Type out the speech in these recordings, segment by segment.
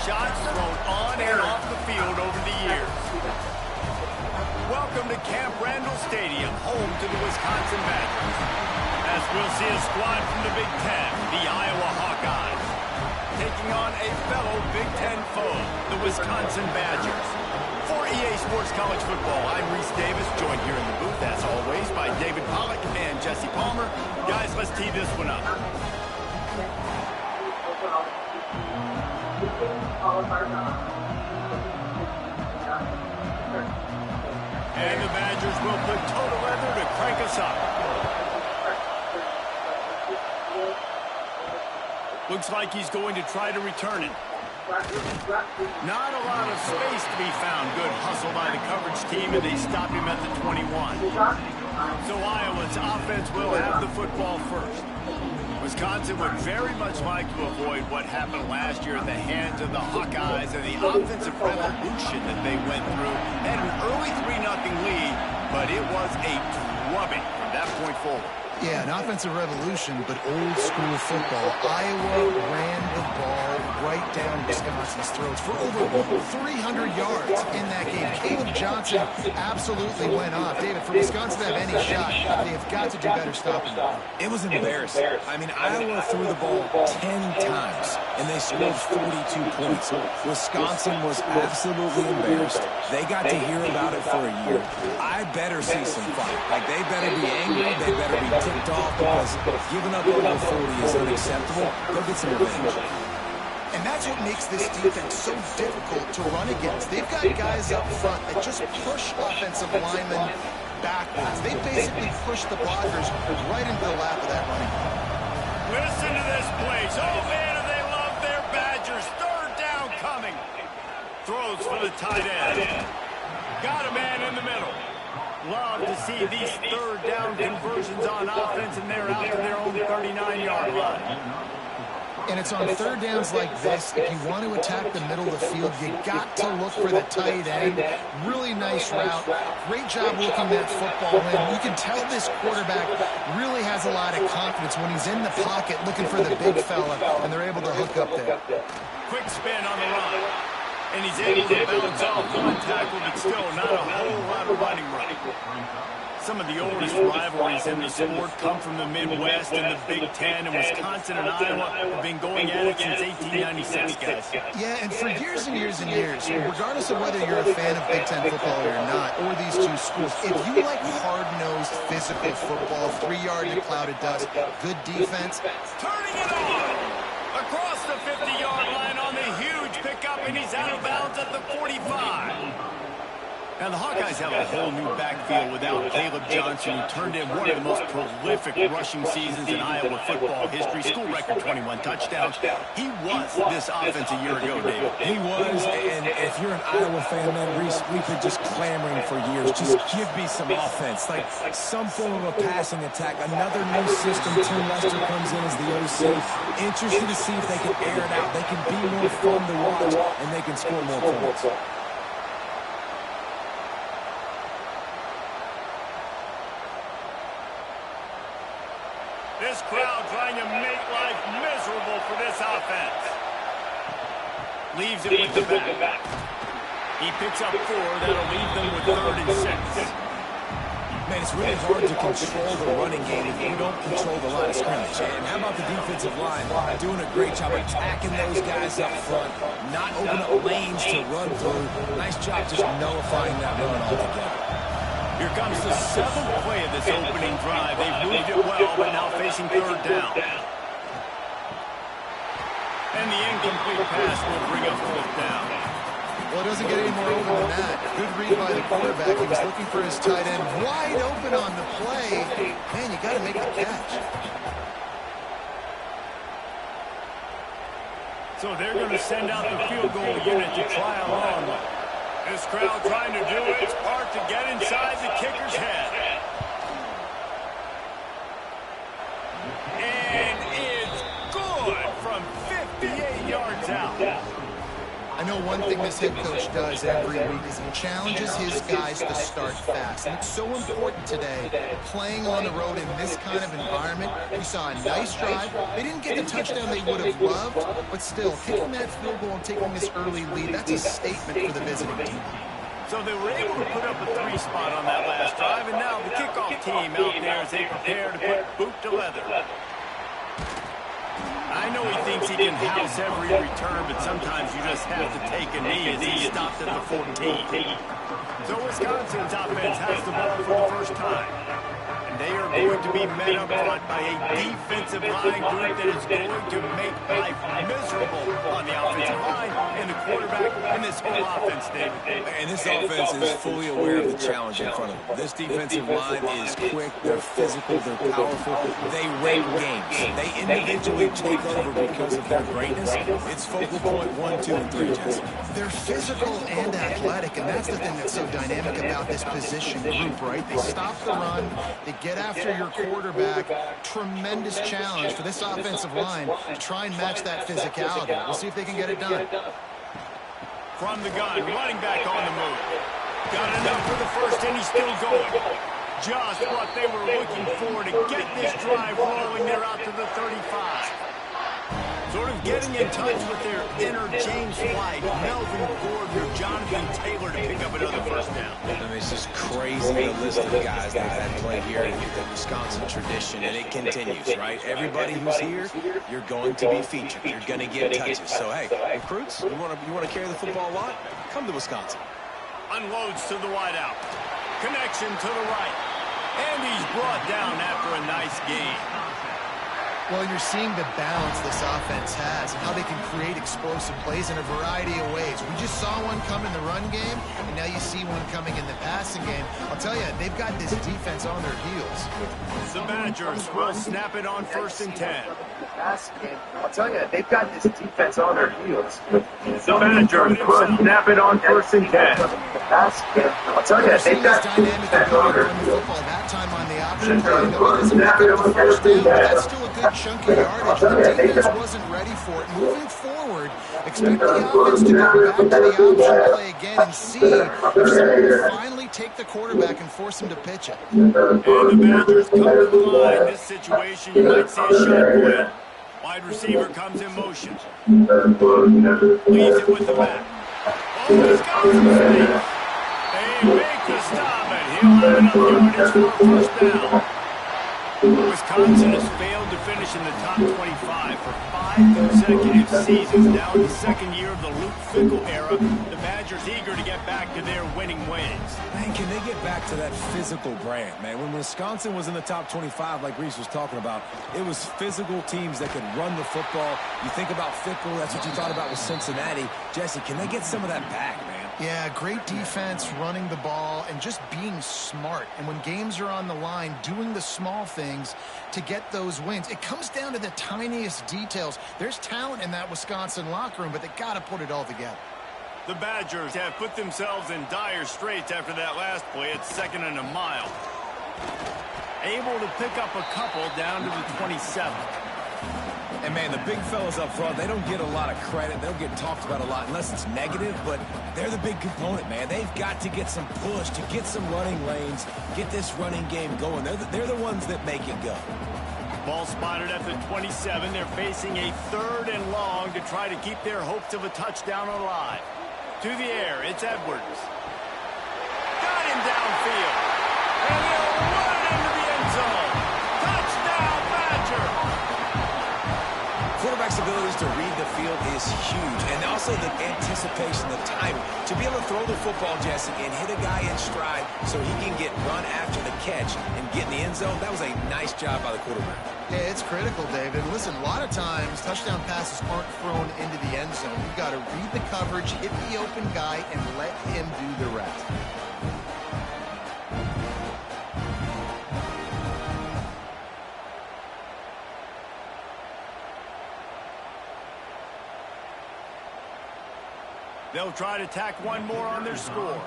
shots thrown on and off the field over the years. Welcome to Camp Randall Stadium, home to the Wisconsin Badgers. As we'll see a squad from the Big Ten, the Iowa Hawkeyes, taking on a fellow Big Ten foe, the Wisconsin Badgers. For EA Sports College Football, I'm Reese Davis, joined here in the booth, as always, by David Pollack and Jesse Palmer. Guys, let's tee this one up. And the Badgers will put total leather to crank us up. Looks like he's going to try to return it. Not a lot of space to be found. Good hustle by the coverage team, and they stop him at the 21. So Iowa's offense will have the football first. Wisconsin would very much like to avoid what happened last year at the hands of the Hawkeyes and the offensive revolution that they went through. Had an early 3-0 lead, but it was a drubbing from that point forward. Yeah, an offensive revolution, but old school football. Iowa ran the ball right down Wisconsin's throats for over 300 yards in that game. Caleb Johnson absolutely went off. David, for Wisconsin to have any shot, they have got to do better stopping them. It was embarrassing. I mean, Iowa threw the ball 10 times, and they scored 42 points. Wisconsin was absolutely embarrassed. They got to hear about it for a year. I better see some fight. Like, they better be angry. They better be ticked off, because giving up over 40 is unacceptable. Go get some revenge. And that's what makes this defense so difficult to run against. They've got guys up front that just push offensive linemen backwards. They basically push the blockers right into the lap of that running back. Listen to this place. Oh, man, do they love their Badgers. Third down coming. Throws for the tight end. Got a man in the middle. Love to see these third down conversions on offense, and they're out to their own 39-yard line. And it's on third downs like this, if you want to attack the middle of the field, you got to look for the tight end. Really nice route. Great job looking that football in. You can tell this quarterback really has a lot of confidence when he's in the pocket looking for the big fella, and they're able to hook up there. Quick spin on the run. And he's able to bounce off one tackle, but still not a whole lot of running room. Some of the oldest rivalries in the sport come from the Midwest and the Big Ten, and Wisconsin and Iowa have been going at it since 1896, guys. Yeah, and for years and years and years, regardless of whether you're a fan of Big Ten football or not, or these two schools, if you like hard-nosed physical football, 3-yard in a cloud of dust, good defense. Turning it on! Across the 50-yard line on the huge pickup, and he's out of bounds at the 45. Now, the Hawkeyes have a whole new backfield without Caleb Johnson, who turned in one of the most prolific rushing seasons in Iowa football history. School record 21 touchdowns. He was this offense a year ago, David. He was, and if you're an Iowa fan, man, Reese, we've been just clamoring for years. Just give me some offense, like some form of a passing attack. Another new system. Tim Lester comes in as the OC. Interested to see if they can air it out. They can be more fun to watch, and they can score more points. This crowd trying to make life miserable for this offense. Leaves it with the back. He picks up 4. That'll leave them with 3rd and 6. Man, it's really hard to control the running game if you don't control the line of scrimmage. And how about the defensive line? Doing a great job attacking those guys up front, not opening up lanes to run through. Nice job just nullifying that run altogether. Here comes the 7th play of this opening drive. They've moved it well, but now facing 3rd down. And the incomplete pass will bring up 4th down. Well, it doesn't get any more open than that. Good read by the quarterback. He was looking for his tight end wide open on the play. Man, you got to make the catch. So they're going to send out the field goal unit to try along. This crowd trying to do its part to get inside the kicker's head. And it's good from 58 yards out. I know one thing this head coach does every week is he challenges his guys to start fast. And it's so important today, playing on the road in this kind of environment. We saw a nice drive. They didn't get the touchdown they would have loved, but still, kicking that field goal and taking this early lead, that's a statement for the visiting team. So they were able to put up a 3 spot on that last drive, and now the kickoff team out there as they prepare to put boot to leather. I know he thinks he can house every return, but sometimes you just have to take a knee as he stopped at the 14. So Wisconsin's offense has the ball for the first time. And they are going to be met up front by a defensive line group that is going to make life miserable on the offensive line and the quarterback and this whole offense, David. And this offense is fully aware of the challenge in front of them. This defensive line is quick, they're physical, they're powerful, they win games. They individually take over because of their greatness. It's focal point 1, 2, and 3, Jesse. They're physical and athletic, and that's the thing that's so dynamic about this position group, right? They stop the run, they get after your quarterback. Tremendous challenge for this offensive line to try and match that physicality. We'll see if they can get it done. From the gun, running back on the move. Got enough for the first, and he's still going. Just what they were looking for to get this drive rolling. They're out to the 35. Sort of getting in touch with their inner James White, Melvin Gordon, or Jonathan Taylor to pick up another first down. I mean, it's just crazy the list of guys that have played here in the Wisconsin tradition, and it continues, right? Everybody who's here, you're going to be featured. You're going to get touches. So, hey, recruits, you want to carry the football a lot? Come to Wisconsin. Unloads to the wideout. Connection to the right. And he's brought down after a nice gain. Well, you're seeing the balance this offense has and how they can create explosive plays in a variety of ways. We just saw one come in the run game, and now you see one coming in the passing game. I'll tell you, they've got this defense on their heels. The Badgers will snap it on 1st and 10. I'll tell you, they've got this defense on their heels. The Badgers will snap it on 1st and 10. I'll tell you, they've got dynamic ability to run the football. That time on the option play, no, it doesn't pick up the first down, but that's still a good chunky yardage. The defense wasn't ready for it. Moving forward, expect the offense to go back to the option play again and see if someone will finally take the quarterback and force him to pitch it. And the Badgers come to the line. This situation, you might see a shot play. Wide receiver comes in motion. Leaves it with the back. Oh, he's got some space. They make the stop, and he'll have enough yardage for a first down. Wisconsin has failed to finish in the top 25 for 5 consecutive seasons. Now in the second year of the Luke Fickell era, the Badgers eager to get back to their winning ways. Man, can they get back to that physical brand, man? When Wisconsin was in the top 25, like Reese was talking about, it was physical teams that could run the football. You think about Fickell, that's what you thought about with Cincinnati. Jesse, can they get some of that back, man? Yeah, great defense, running the ball, and just being smart. And when games are on the line, doing the small things to get those wins. It comes down to the tiniest details. There's talent in that Wisconsin locker room, but they got to put it all together. The Badgers have put themselves in dire straits after that last play at 2nd and a mile. Able to pick up a couple down to the 27. And, man, the big fellas up front, they don't get a lot of credit. They don't get talked about a lot unless it's negative, but they're the big component, man. They've got to get some push, to get some running lanes, get this running game going. They're the ones that make it go. Ball spotted at the 27. They're facing a 3rd and long to try to keep their hopes of a touchdown alive. To the air, it's Edwards. Got him downfield. And he'll run it into the end zone. Touchdown, Badger! Quarterback's abilities to read the field is huge, and also the anticipation, the timing. To be able to throw the football, Jesse, and hit a guy in stride so he can get run after the catch and get in the end zone, that was a nice job by the quarterback. Yeah, it's critical, David. Listen, a lot of times touchdown passes aren't thrown into the end zone. You've got to read the coverage, hit the open guy, and let him do the rest. They'll try to tack one more on their score.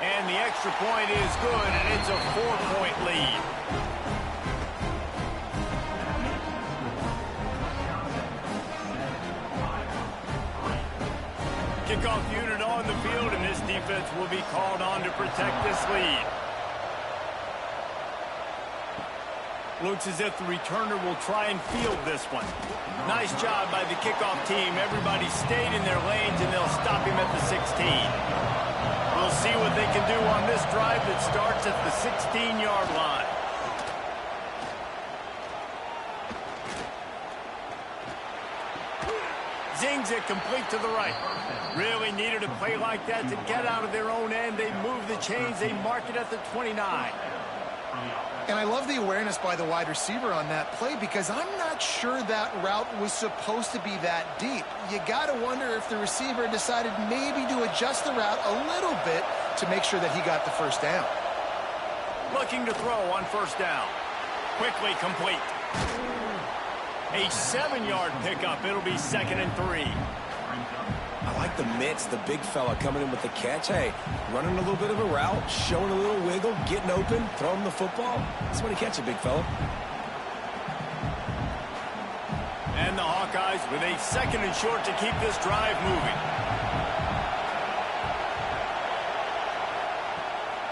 And the extra point is good, and it's a 4-point lead. Kickoff unit on the field, and this defense will be called on to protect this lead. Looks as if the returner will try and field this one. Nice job by the kickoff team. Everybody stayed in their lanes, and they'll stop him at the 16. We'll see what they can do on this drive that starts at the 16-yard line. Zings it complete to the right. Really needed a play like that to get out of their own end. They move the chains. They mark it at the 29. And I love the awareness by the wide receiver on that play because I'm not sure that route was supposed to be that deep. You got to wonder if the receiver decided maybe to adjust the route a little bit to make sure that he got the first down. Looking to throw on first down. Quickly complete. A 7-yard pickup. It'll be 2nd and 3. I like the mitts, the big fella coming in with the catch. Hey, running a little bit of a route, showing a little wiggle, getting open, throwing the football. That's when he catch it, big fella. And the Hawkeyes with a 2nd and short to keep this drive moving.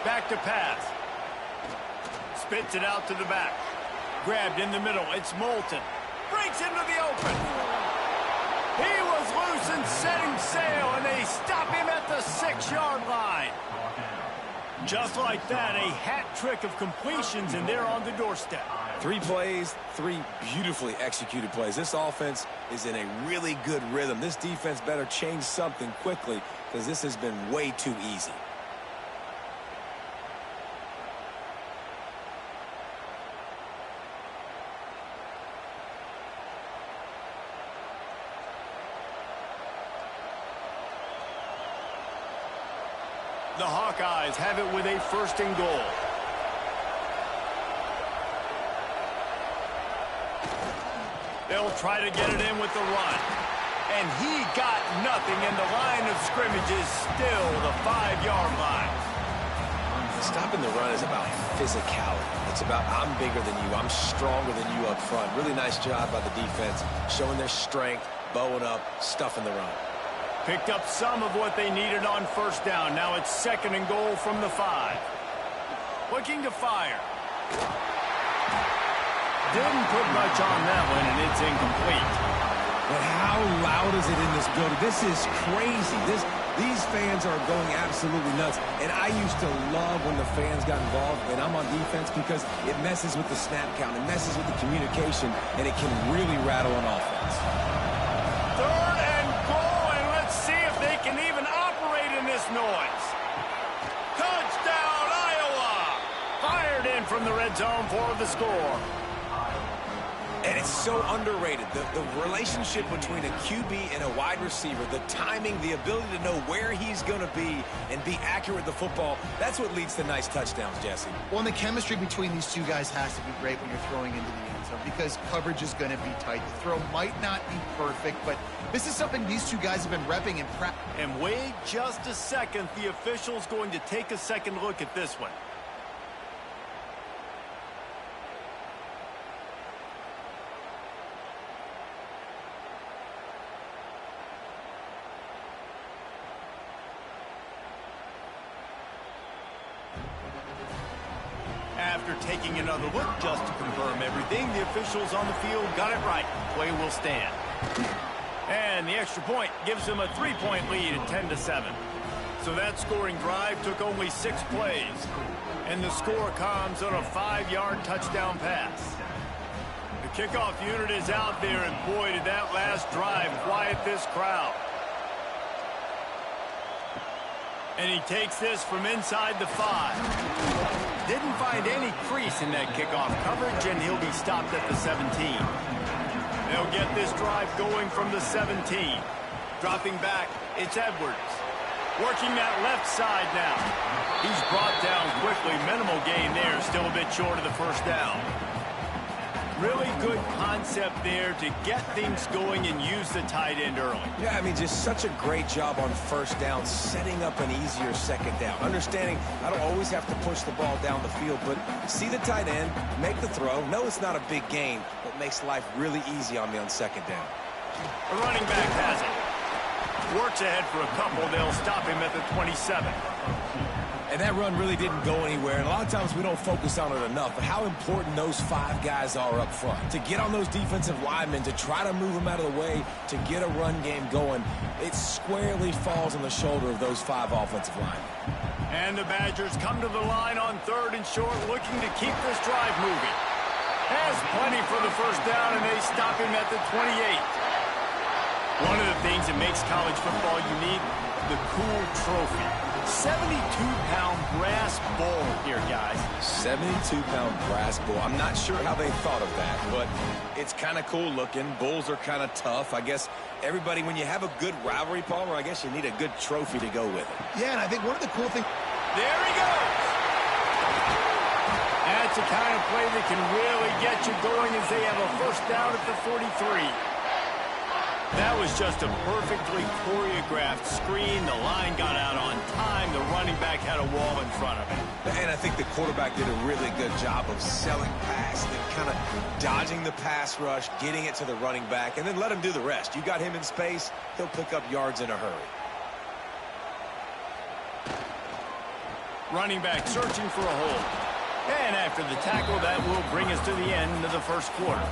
Back to pass. Spits it out to the back. Grabbed in the middle. It's Moulton. Breaks into the open. He was loose and setting sail, and they stop him at the 6-yard line. Just like that, a hat trick of completions, and they're on the doorstep. 3 plays, 3 beautifully executed plays. This offense is in a really good rhythm. This defense better change something quickly because this has been way too easy. The Hawkeyes have it with a 1st and goal. They'll try to get it in with the run. And he got nothing, and the line of scrimmage is still the 5-yard line. Stopping the run is about physicality. It's about I'm bigger than you. I'm stronger than you up front. Really nice job by the defense, showing their strength, bowing up, stuffing the run. Picked up some of what they needed on first down. Now it's 2nd and goal from the 5. Looking to fire. Didn't put much on that one, and it's incomplete. But how loud is it in this building? This is crazy. These fans are going absolutely nuts. And I used to love when the fans got involved, and I'm on defense because it messes with the snap count. It messes with the communication, and it can really rattle an offense. 3rd and goal, and let's see if they can even operate in this noise. Touchdown, Iowa! Fired in from the red zone for the score. And it's so underrated. The relationship between a QB and a wide receiver, the timing, the ability to know where he's going to be and be accurate with the football, that's what leads to nice touchdowns, Jesse. Well, and the chemistry between these two guys has to be great when you're throwing into the end zone because coverage is going to be tight. The throw might not be perfect, but this is something these two guys have been repping in practice. And wait just a second. The official's going to take a second look at this one. After taking another look just to confirm everything, the officials on the field got it right. Play will stand. And the extra point gives them a 3-point lead at 10-7. So that scoring drive took only 6 plays. And the score comes on a 5-yard touchdown pass. The kickoff unit is out there, and boy, did that last drive quiet this crowd. And he takes this from inside the 5. Didn't find any crease in that kickoff coverage, and he'll be stopped at the 17. They'll get this drive going from the 17. Dropping back, it's Edwards. Working that left side now. He's brought down quickly. Minimal gain there, still a bit short of the first down. Really good concept there to get things going and use the tight end early. Yeah, I mean, just such a great job on first down, setting up an easier second down. Understanding I don't always have to push the ball down the field, but see the tight end, make the throw. No, it's not a big gain, but makes life really easy on me on second down. The running back has it. Works ahead for a couple. They'll stop him at the 27. And that run really didn't go anywhere. And a lot of times we don't focus on it enough, but how important those 5 guys are up front. To get on those defensive linemen, to try to move them out of the way, to get a run game going, it squarely falls on the shoulder of those 5 offensive linemen. And the Badgers come to the line on 3rd and short, looking to keep this drive moving. Has plenty for the first down, and they stop him at the 28. One of the things that makes college football unique, the cool trophy. 72-pound brass bowl here, guys. 72-pound brass bull. I'm not sure how they thought of that, but it's kind of cool looking. Bulls are kind of tough. I guess everybody, when you have a good rivalry, Palmer, I guess you need a good trophy to go with it. Yeah, and I think one of the cool things... There he goes! That's the kind of play that can really get you going as they have a first down at the 43. That was just a perfectly choreographed screen. The line got out on time. The running back had a wall in front of him. And I think the quarterback did a really good job of selling past and kind of dodging the pass rush, getting it to the running back, and then let him do the rest. You got him in space, he'll pick up yards in a hurry. Running back searching for a hole. And after the tackle, that will bring us to the end of the first quarter.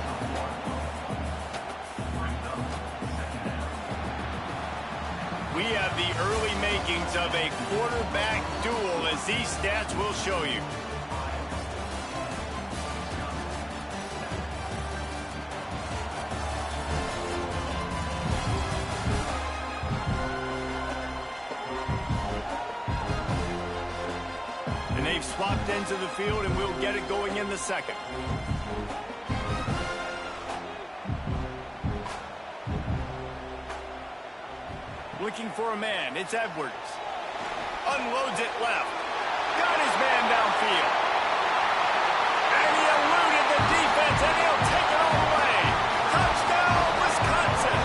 We have the early makings of a quarterback duel, as these stats will show you. And they've swapped ends of the field, and we'll get it going in the second. Looking for a man. It's Edwards. Unloads it left. Got his man downfield. And he eluded the defense, and he'll take it all the way. Touchdown, Wisconsin.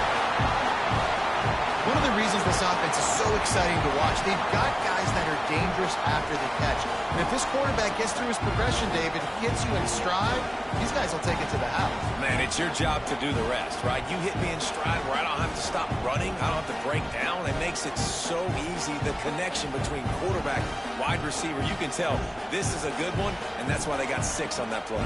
One of the reasons this offense is so exciting to watch, they've got guys that are dangerous after the catch. And if this quarterback gets through his progression, David, hits you in stride, these guys will take it to the house. Man, it's your job to do the rest, right? You hit me in stride where I don't have to stop running. I don't have to break down. It makes it so easy. The connection between quarterback, wide receiver, you can tell this is a good one, and that's why they got 6 on that play.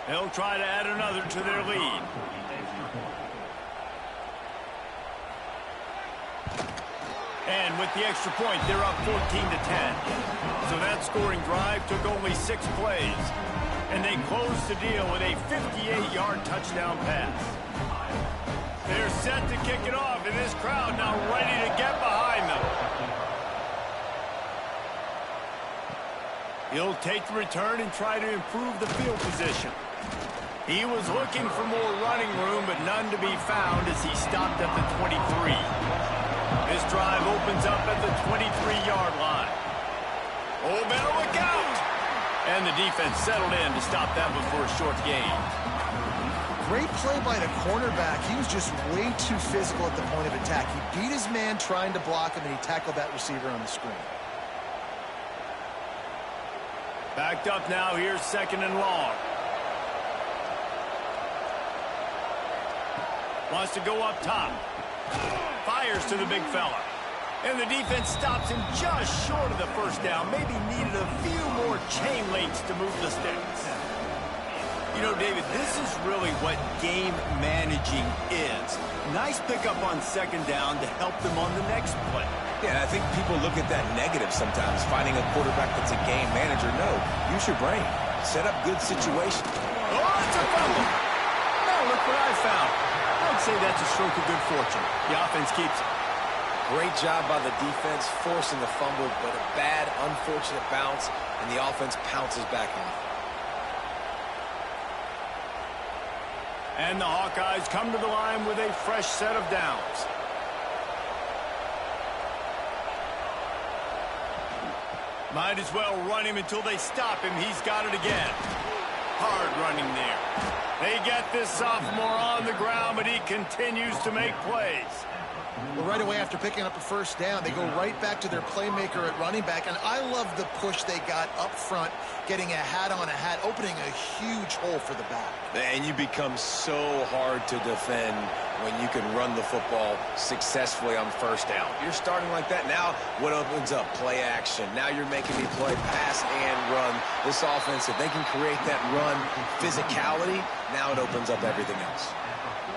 They'll try to add another to their lead. And with the extra point, they're up 14-10. So that scoring drive took only 6 plays. And they closed the deal with a 58-yard touchdown pass. They're set to kick it off, and this crowd now ready to get behind them. He'll take the return and try to improve the field position. He was looking for more running room, but none to be found as he stopped at the 23. This drive opens up at the 23-yard line. Oh, better look out! And the defense settled in to stop that one for a short gain. Great play by the cornerback. He was just way too physical at the point of attack. He beat his man trying to block him, and he tackled that receiver on the screen. Backed up now, here's 2nd and long. Wants to go up top. Fires to the big fella. And the defense stops him just short of the first down. Maybe needed a few more chain links to move the sticks. You know, David, this is really what game managing is. Nice pickup on 2nd down to help them on the next play. Yeah, I think people look at that negative sometimes, finding a quarterback that's a game manager. No, use your brain. Set up good situations. Oh, it's a fumble. Now look what I found. I'd say that's a stroke of good fortune. The offense keeps it. Great job by the defense, forcing the fumble, but a bad, unfortunate bounce, and the offense pounces back on it. And the Hawkeyes come to the line with a fresh set of downs. Might as well run him until they stop him. He's got it again. Hard running there. They get this sophomore on the ground, but he continues to make plays. Well, right away after picking up a first down, they go right back to their playmaker at running back. And I love the push they got up front, getting a hat on a hat, opening a huge hole for the back. And you become so hard to defend when you can run the football successfully on first down. You're starting like that. Now what opens up? Play action. Now you're making me play pass and run. This offense, if they can create that run physicality, now it opens up everything else.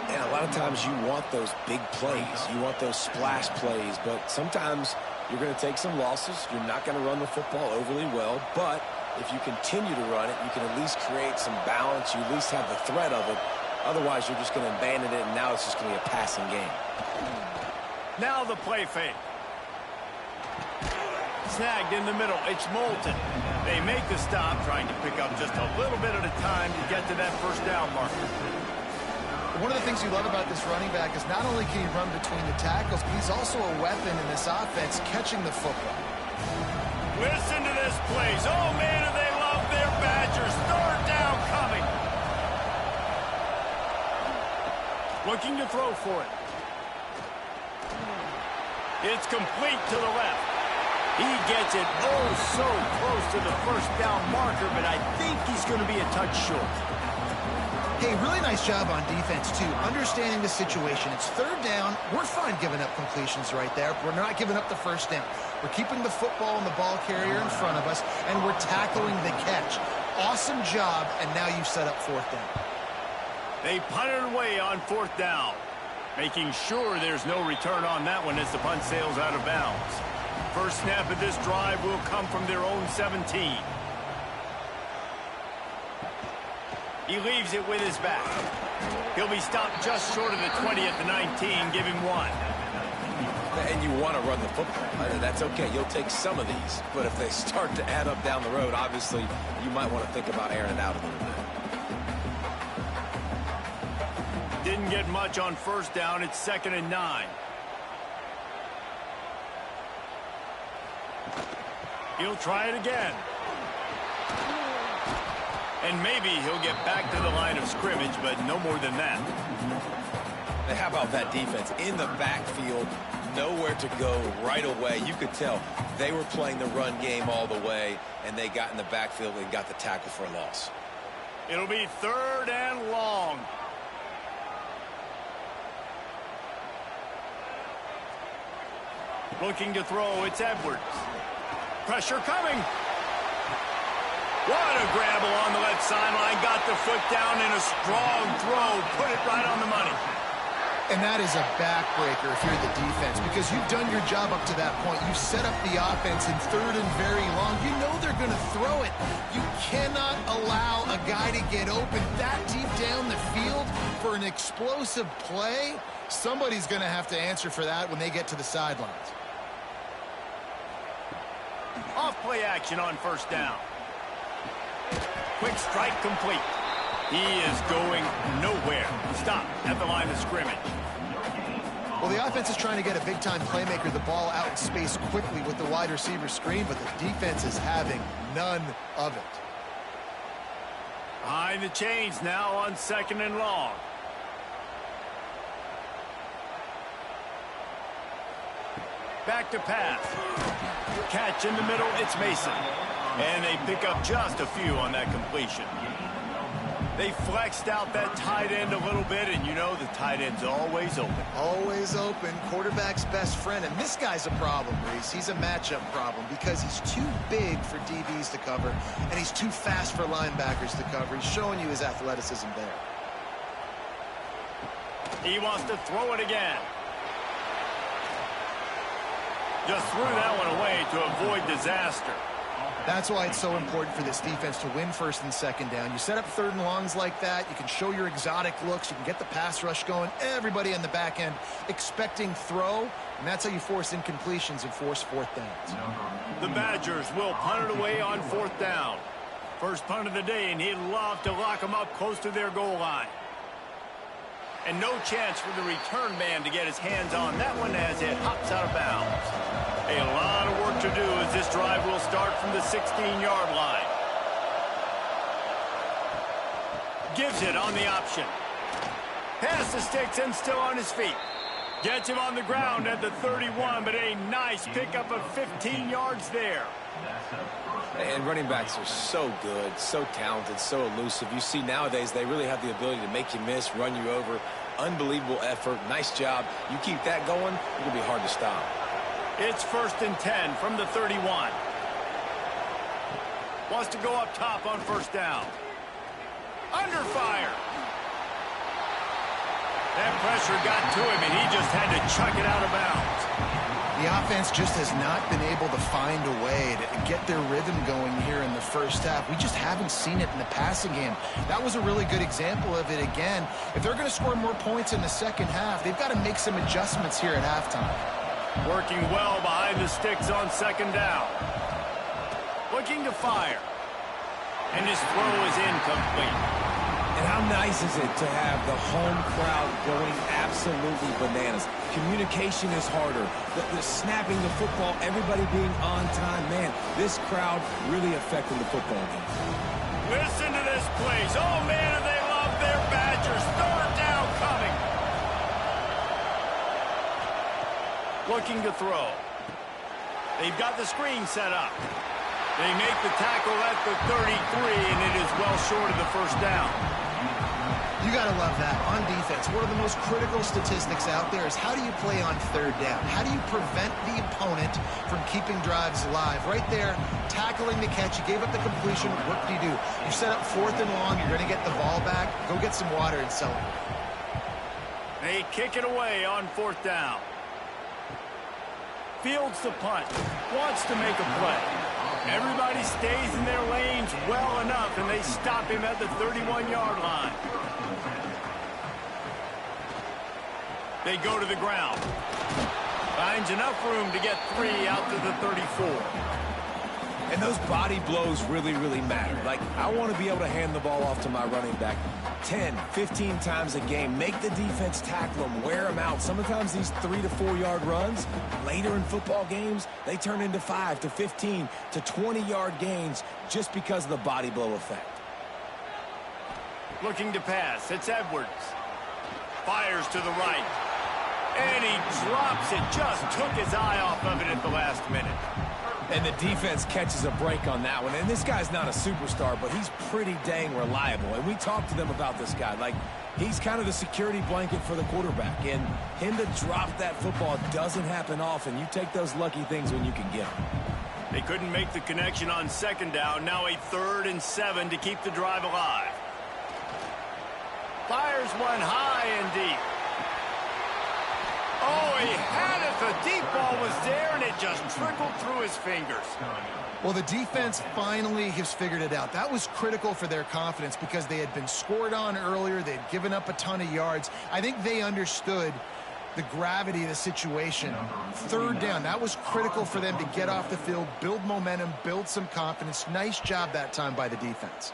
And a lot of times you want those big plays. You want those splash plays. But sometimes you're going to take some losses. You're not going to run the football overly well. But if you continue to run it, you can at least create some balance. You at least have the threat of it. Otherwise, you're just going to abandon it, and now it's just going to be a passing game. Now the play fake. Snagged in the middle. It's Moulton. They make the stop, trying to pick up just a little bit at a time to get to that first down marker. One of the things you love about this running back is not only can he run between the tackles, but he's also a weapon in this offense, catching the football. Listen to this plays. Oh, man, do they love their Badgers. Third down coming. Looking to throw for it. It's complete to the left. He gets it oh so close to the first down marker, but I think he's going to be a touch short. Hey, really nice job on defense, too. Understanding the situation. It's third down. We're fine giving up completions right there. We're not giving up the first down. We're keeping the football and the ball carrier in front of us, and we're tackling the catch. Awesome job, and now you've set up fourth down. They punted away on fourth down, making sure there's no return on that one as the punt sails out of bounds. First snap of this drive will come from their own 17. He leaves it with his back. He'll be stopped just short of the 20 at the 19. Give him one. And you want to run the football. That's okay. You'll take some of these. But if they start to add up down the road, obviously, you might want to think about airing it out a little bit. Didn't get much on first down. It's 2nd and 9. He'll try it again. And maybe he'll get back to the line of scrimmage, but no more than that. How about that defense? In the backfield, nowhere to go right away. You could tell they were playing the run game all the way, and they got in the backfield and got the tackle for a loss. It'll be 3rd and long. Looking to throw, it's Edwards. Pressure coming. What a grab along the left sideline. Got the foot down in a strong throw. Put it right on the money. And that is a backbreaker if you're the defense, because you've done your job up to that point. You've set up the offense in 3rd and very long. You know they're going to throw it. You cannot allow a guy to get open that deep down the field for an explosive play. Somebody's going to have to answer for that when they get to the sidelines. Off play action on first down. Quick strike complete. He is going nowhere. Stop at the line of scrimmage. Well, the offense is trying to get a big-time playmaker the ball out in space quickly with the wide receiver screen, but the defense is having none of it. Behind the chains now on 2nd and long. Back to pass. Catch in the middle, it's Mason. And they pick up just a few on that completion. They flexed out that tight end a little bit, and you know the tight end's always open. Always open. Quarterback's best friend. And this guy's a problem, Reese. He's a matchup problem because he's too big for DBs to cover, and he's too fast for linebackers to cover. He's showing you his athleticism there. He wants to throw it again. Just threw that one away to avoid disaster. That's why it's so important for this defense to win 1st and 2nd down. You set up 3rd and longs like that. You can show your exotic looks. You can get the pass rush going. Everybody on the back end expecting throw, and that's how you force incompletions and force 4th downs. The Badgers will punt it away on 4th down. First punt of the day, and he'd love to lock them up close to their goal line. And no chance for the return man to get his hands on that one as it hops out of bounds. A lot of work to do as this drive will start from the 16-yard line. Gives it on the option. Pass the sticks and still on his feet. Gets him on the ground at the 31, but a nice pickup of 15 yards there. And running backs are so good, so talented, so elusive. You see nowadays they really have the ability to make you miss, run you over. Unbelievable effort. Nice job. You keep that going, it'll be hard to stop. It's 1st and 10 from the 31. Wants to go up top on 1st down. Under fire. That pressure got to him, and he just had to chuck it out of bounds. The offense just has not been able to find a way to get their rhythm going here in the first half. We just haven't seen it in the passing game. That was a really good example of it again. If they're going to score more points in the second half, they've got to make some adjustments here at halftime. Working well behind the sticks on 2nd down. Looking to fire. And his throw is incomplete. And how nice is it to have the home crowd going absolutely bananas? Communication is harder. The snapping the football, everybody being on time. Man, this crowd really affecting the football game. Listen to this place. Oh, man, and they love their Badgers. 3rd down coming. Looking to throw. They've got the screen set up. They make the tackle at the 33, and it is well short of the 1st down. You got to love that. On defense, one of the most critical statistics out there is how do you play on 3rd down? How do you prevent the opponent from keeping drives alive? Right there, tackling the catch. You gave up the completion. What do? You set up 4th and long. You're going to get the ball back. Go get some water and celebrate. They kick it away on 4th down. Fields the punt. Wants to make a play. Everybody stays in their lanes well enough, and they stop him at the 31-yard line. They go to the ground. Finds enough room to get 3 out to the 34. And those body blows really, really matter. Like, I want to be able to hand the ball off to my running back 10, 15 times a game. Make the defense tackle them, wear them out. Sometimes these 3 to 4 yard runs, later in football games, they turn into 5 to 15 to 20-yard gains just because of the body blow effect. Looking to pass. It's Edwards. Fires to the right. And he drops it. Just took his eye off of it at the last minute. And the defense catches a break on that one. And this guy's not a superstar, but he's pretty dang reliable. And we talked to them about this guy. Like, he's kind of the security blanket for the quarterback. And him to drop that football doesn't happen often. You take those lucky things when you can get them. They couldn't make the connection on 2nd down. Now a 3rd and 7 to keep the drive alive. Fires one high and deep. Oh, he had it. The deep ball was there, and it just trickled through his fingers. Well, the defense finally has figured it out. That was critical for their confidence because they had been scored on earlier. They had given up a ton of yards. I think they understood the gravity of the situation. 3rd down, that was critical for them to get off the field, build momentum, build some confidence. Nice job that time by the defense.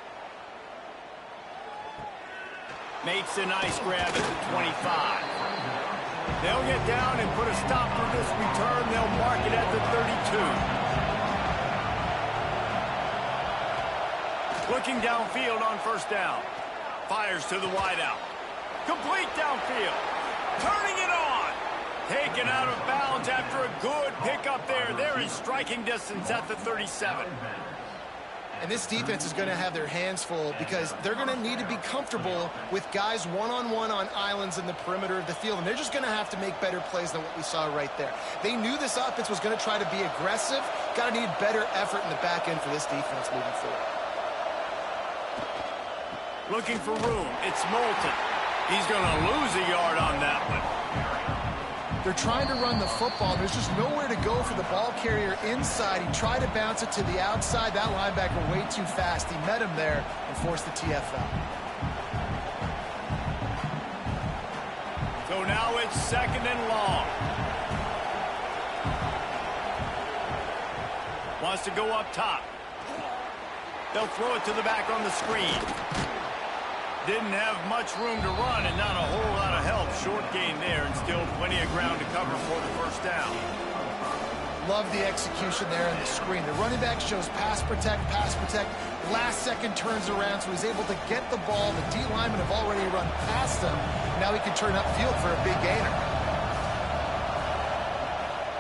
Makes a nice grab at the 25. They'll get down and put a stop to this return. They'll mark it at the 32. Looking downfield on 1st down. Fires to the wideout. Complete downfield. Turning it on. Taken out of bounds after a good pickup there. They're in striking distance at the 37. And this defense is going to have their hands full because they're going to need to be comfortable with guys one-on-one on islands in the perimeter of the field. And they're just going to have to make better plays than what we saw right there. They knew this offense was going to try to be aggressive. Got to need better effort in the back end for this defense moving forward. Looking for room. It's Moulton. He's going to lose a yard on that one. They're trying to run the football. There's just nowhere to go for the ball carrier inside. He tried to bounce it to the outside. That linebacker way too fast. He met him there and forced the TFL. So now it's 2nd and long. Wants to go up top. They'll throw it to the back on the screen. Didn't have much room to run and not a whole lot of help. Short gain there and still plenty of ground to cover for the 1st down. Love the execution there in the screen. The running back shows pass protect, pass protect. Last second turns around, so he's able to get the ball. The D linemen have already run past him. Now he can turn upfield for a big gainer.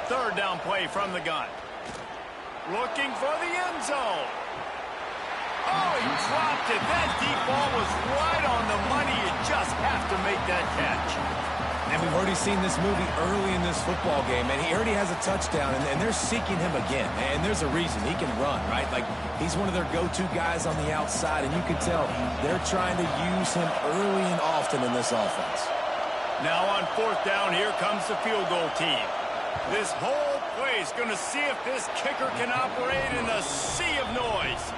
third down play from the gun. Looking for the end zone. Oh, he dropped it. That deep ball was right on the money. You just have to make that catch. And we've already seen this movie early in this football game, and he already has a touchdown, and they're seeking him again. And there's a reason. He can run, right? Like, he's one of their go-to guys on the outside, and you can tell they're trying to use him early and often in this offense. Now on fourth down, here comes the field goal team. This whole play is going to see if this kicker can operate in a sea of noise.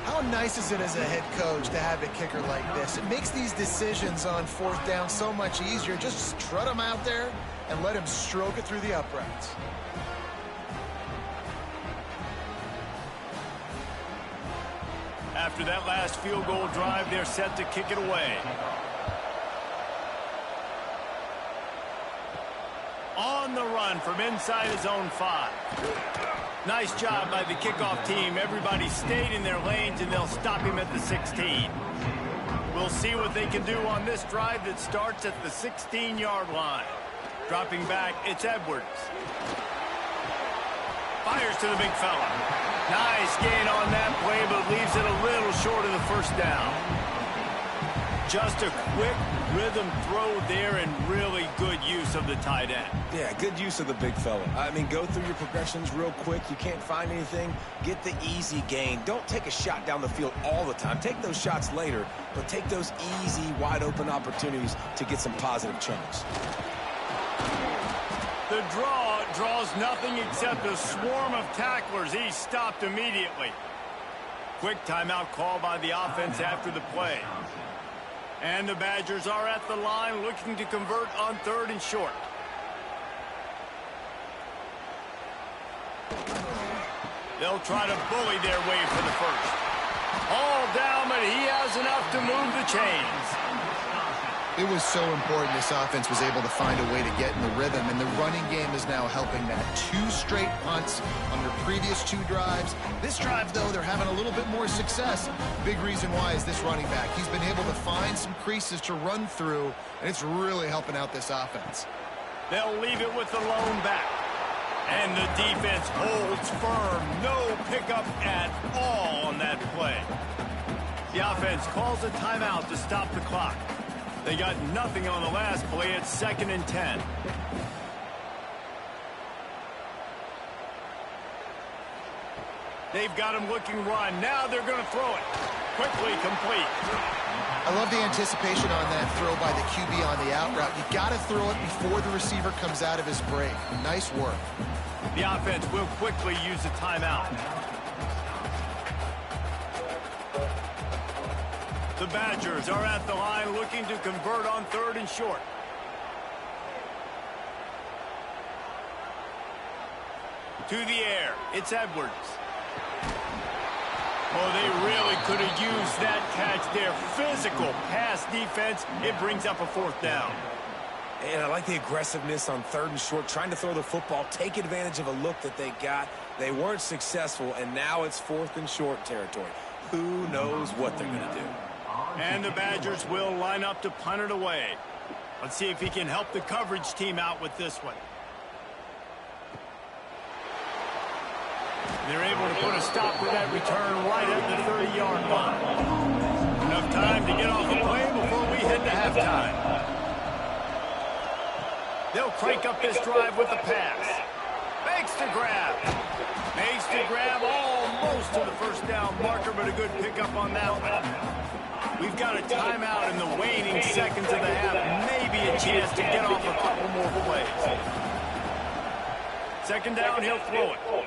How nice is it as a head coach to have a kicker like this? It makes these decisions on fourth down so much easier. Just strut him out there and let him stroke it through the uprights. After that last field goal drive, they're set to kick it away. On the run from inside his own 5. Nice job by the kickoff team. Everybody stayed in their lanes, and they'll stop him at the 16. We'll see what they can do on this drive that starts at the 16-yard line. Dropping back, it's Edwards. Fires to the big fella. Nice gain on that play, but leaves it a little short of the first down. Just a quick rhythm throw there and really good use of the tight end. Yeah, good use of the big fella. I mean, go through your progressions real quick. You can't find anything. Get the easy gain. Don't take a shot down the field all the time. Take those shots later, but take those easy, wide-open opportunities to get some positive chunks. The draw draws nothing except a swarm of tacklers. He's stopped immediately. Quick timeout call by the offense after the play. And the Badgers are at the line looking to convert on third and short. They'll try to bully their way for the first. All down, but he has enough to move the chains. It was so important this offense was able to find a way to get in the rhythm, and the running game is now helping that. 2 straight punts on their previous 2 drives. This drive, though, they're having a little bit more success. Big reason why is this running back. He's been able to find some creases to run through, and it's really helping out this offense. They'll leave it with the lone back. And the defense holds firm. No pickup at all on that play. The offense calls a timeout to stop the clock. They got nothing on the last play. It's 2nd and 10. They've got him looking run. Now they're going to throw it. Quickly complete. I love the anticipation on that throw by the QB on the out route. You got to throw it before the receiver comes out of his break. Nice work. The offense will quickly use a timeout. The Badgers are at the line looking to convert on third and short. To the air, it's Edwards. Oh, they really could have used that catch there. Physical pass defense. It brings up a 4th down. And I like the aggressiveness on third and short, trying to throw the football, take advantage of a look that they got. They weren't successful, and now it's 4th and short territory. Who knows what they're going to do? And the Badgers will line up to punt it away. Let's see if he can help the coverage team out with this one. They're able to put a stop to that return right at the 30-yard line. Enough time to get off the play before we head to halftime. They'll crank up this drive with a pass. Makes the grab. Makes the grab almost to the first down marker, but a good pickup on that one. We've got a timeout in the waning seconds of the half. Maybe a chance to get off a couple more plays. 2nd down, he'll throw it.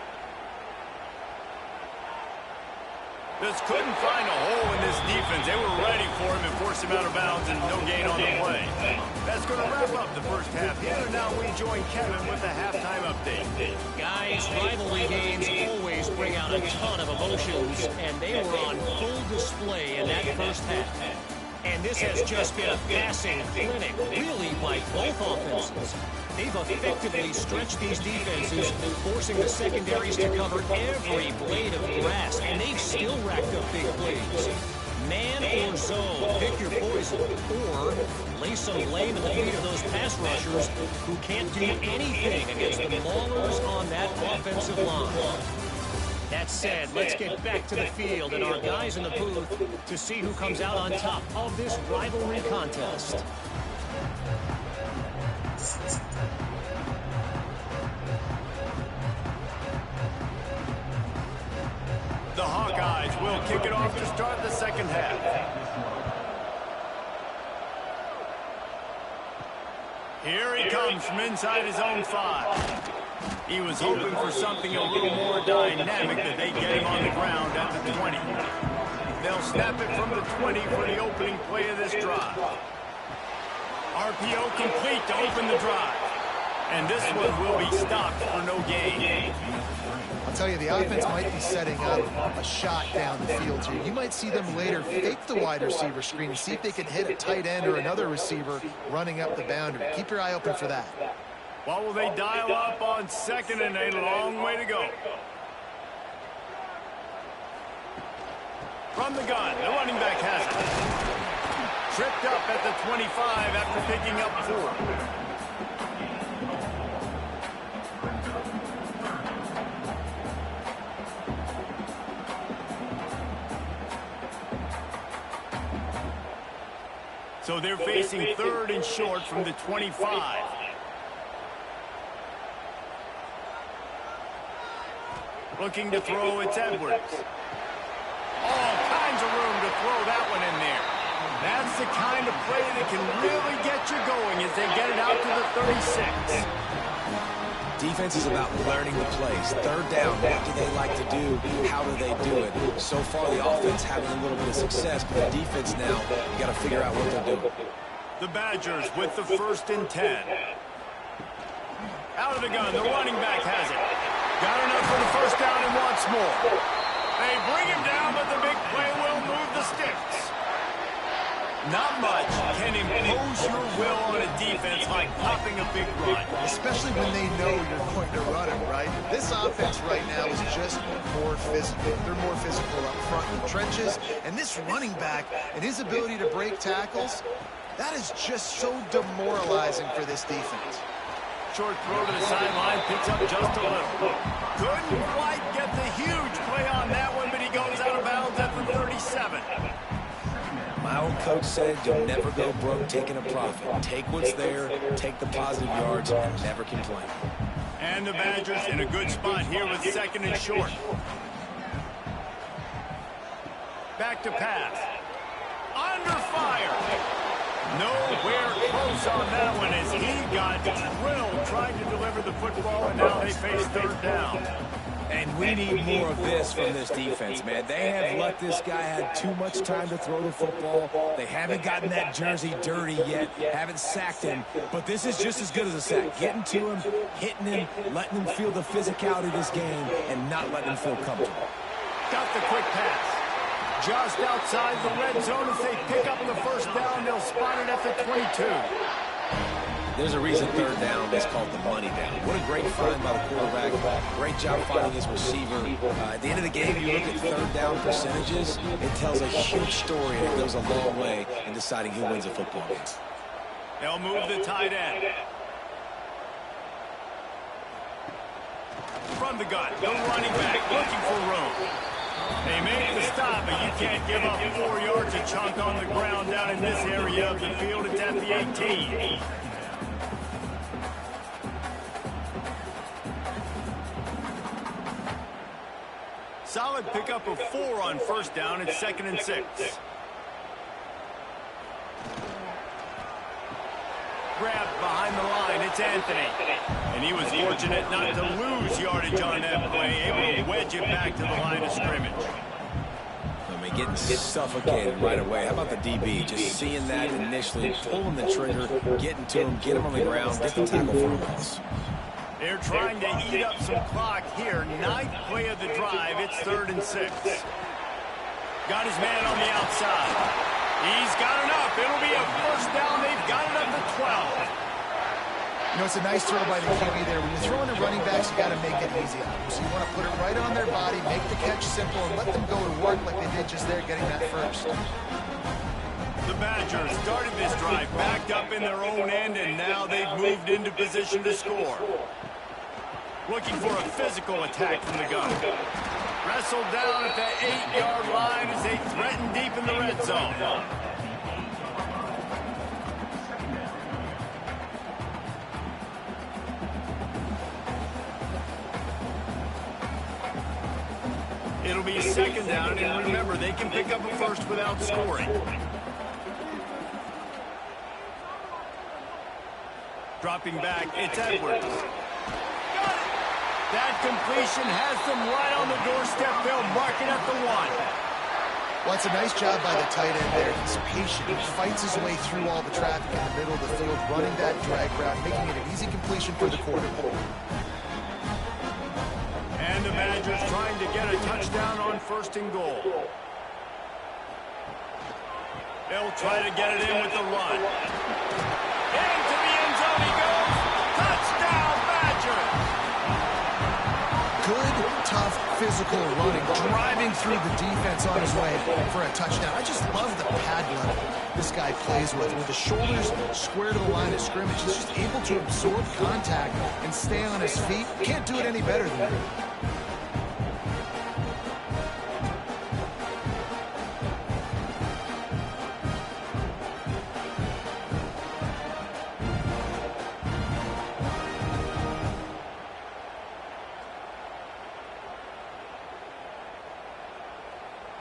Just couldn't find a hole in this defense. They were ready for him and forced him out of bounds, and no gain on the play. That's going to wrap up the first half here. And now we join Kevin with the halftime update. Guys, rivalry games always bring out a ton of emotions, and they were on full display in that first half. And this has just been a passing clinic, really, by both offenses. They've effectively stretched these defenses, forcing the secondaries to cover every blade of grass, and they've still racked up big plays. Man or zone, pick your poison. Or lay some blame at the feet of those pass rushers who can't do anything against the maulers on that offensive line. That said, let's get back to the field and our guys in the booth to see who comes out on top of this rivalry contest. The Hawkeyes will kick it off to start the second half. Here he comes from inside his own 5. He was hoping for something a little more dynamic that they get him on the ground at the 20. They'll snap it from the 20 for the opening play of this drive. RPO complete to open the drive. And this one will be stopped for no gain. I'll tell you, the offense might be setting up a shot down the field here. You might see them later fake the wide receiver screen and see if they can hit a tight end or another receiver running up the boundary. Keep your eye open for that. What will they dial up on second and a long way to go? From the gun, the running back has it. Tripped up at the 25 after picking up 4. So they're facing 3rd and short from the 25. Looking to throw, it's Edwards. All kinds of room to throw that one in there. That's the kind of play that can really get you going as they get it out to the 36. Defense is about learning the plays. 3rd down, what do they like to do? How do they do it? So far, the offense having a little bit of success, but the defense now, you got to figure out what they're doing. The Badgers with the 1st and 10. Out of the gun, the running back has it. Got enough for the 1st down and wants more. They bring him down, but the big play will move the sticks. Not much can impose your will on a defense like popping a big run. Especially when they know you're going to run it, right? This offense right now is just more physical. They're more physical up front in the trenches. And this running back and his ability to break tackles, that is just so demoralizing for this defense. Short throw to the sideline, picks up just a little. Couldn't quite get the huge play on that one, but he goes out of bounds at the 37. My old coach said you'll never go broke taking a profit. Take what's there, take the positive yards, and never complain. And the Badgers in a good spot here with 2nd and short. Back to pass. Under fire. Nowhere close on that one as he got drilled trying to deliver the football, and now they face 3rd down. And we need more of this from this defense, man. They have let this guy have too much time to throw the football. They haven't gotten that jersey dirty yet, haven't sacked him. But this is just as good as a sack. Getting to him, hitting him, letting him feel the physicality of this game, and not letting him feel comfortable. Got the quick pass. Just outside the red zone as they pick up the 1st down. They'll spot it at the 22. There's a reason 3rd down is called the money down. What a great find by the quarterback. Great job finding his receiver. At the end of the game, you look at 3rd down percentages, it tells a huge story, and it goes a long way in deciding who wins a football game. They'll move the tight end. From the gun, the running back looking for room. They make the stop, but you can't give up 4 yards a chunk on the ground down in this area of the field. It's at the 18. Solid pickup of 4 on 1st down. It's 2nd and 6. Grabbed behind the line. It's Anthony. And he was fortunate not to lose yardage on that play. Able to wedge it back to the line of scrimmage. I mean, getting suffocated right away. How about the DB? Just seeing that initially, pulling the trigger, getting to him, get him on the ground, get the tackle for a loss. They're trying to eat up some clock here. 9th play of the drive. It's 3rd and 6. Got his man on the outside. He's got enough. It'll be a 1st down. They've got it up to 12. You know, it's a nice throw by the QB there. When you're throwing to running backs, you got to make it easy on them. So you want to put it right on their body, make the catch simple, and let them go to work like they did just there, getting that first. The Badgers started this drive backed up in their own end, and now they've moved into position to score. Looking for a physical attack from the gun. Wrestled down at the 8-yard line as they threaten deep in the red zone. It'll be second down, and remember, they can pick up a first without scoring. Dropping back, it's Edwards. That completion has them right on the doorstep. They'll mark it at the 1. Well, it's a nice job by the tight end there. He's patient. He fights his way through all the traffic in the middle of the field, running that drag route, making it an easy completion for the quarterback. And the Badgers trying to get a touchdown on 1st and goal. They'll try to get it in with the run. Into the end zone he goes. Touchdown, Badgers! Good, tough, physical running, driving through the defense on his way for a touchdown. I just love the pad level this guy plays with the shoulders square to the line of scrimmage. He's just able to absorb contact and stay on his feet. Can't do it any better than that.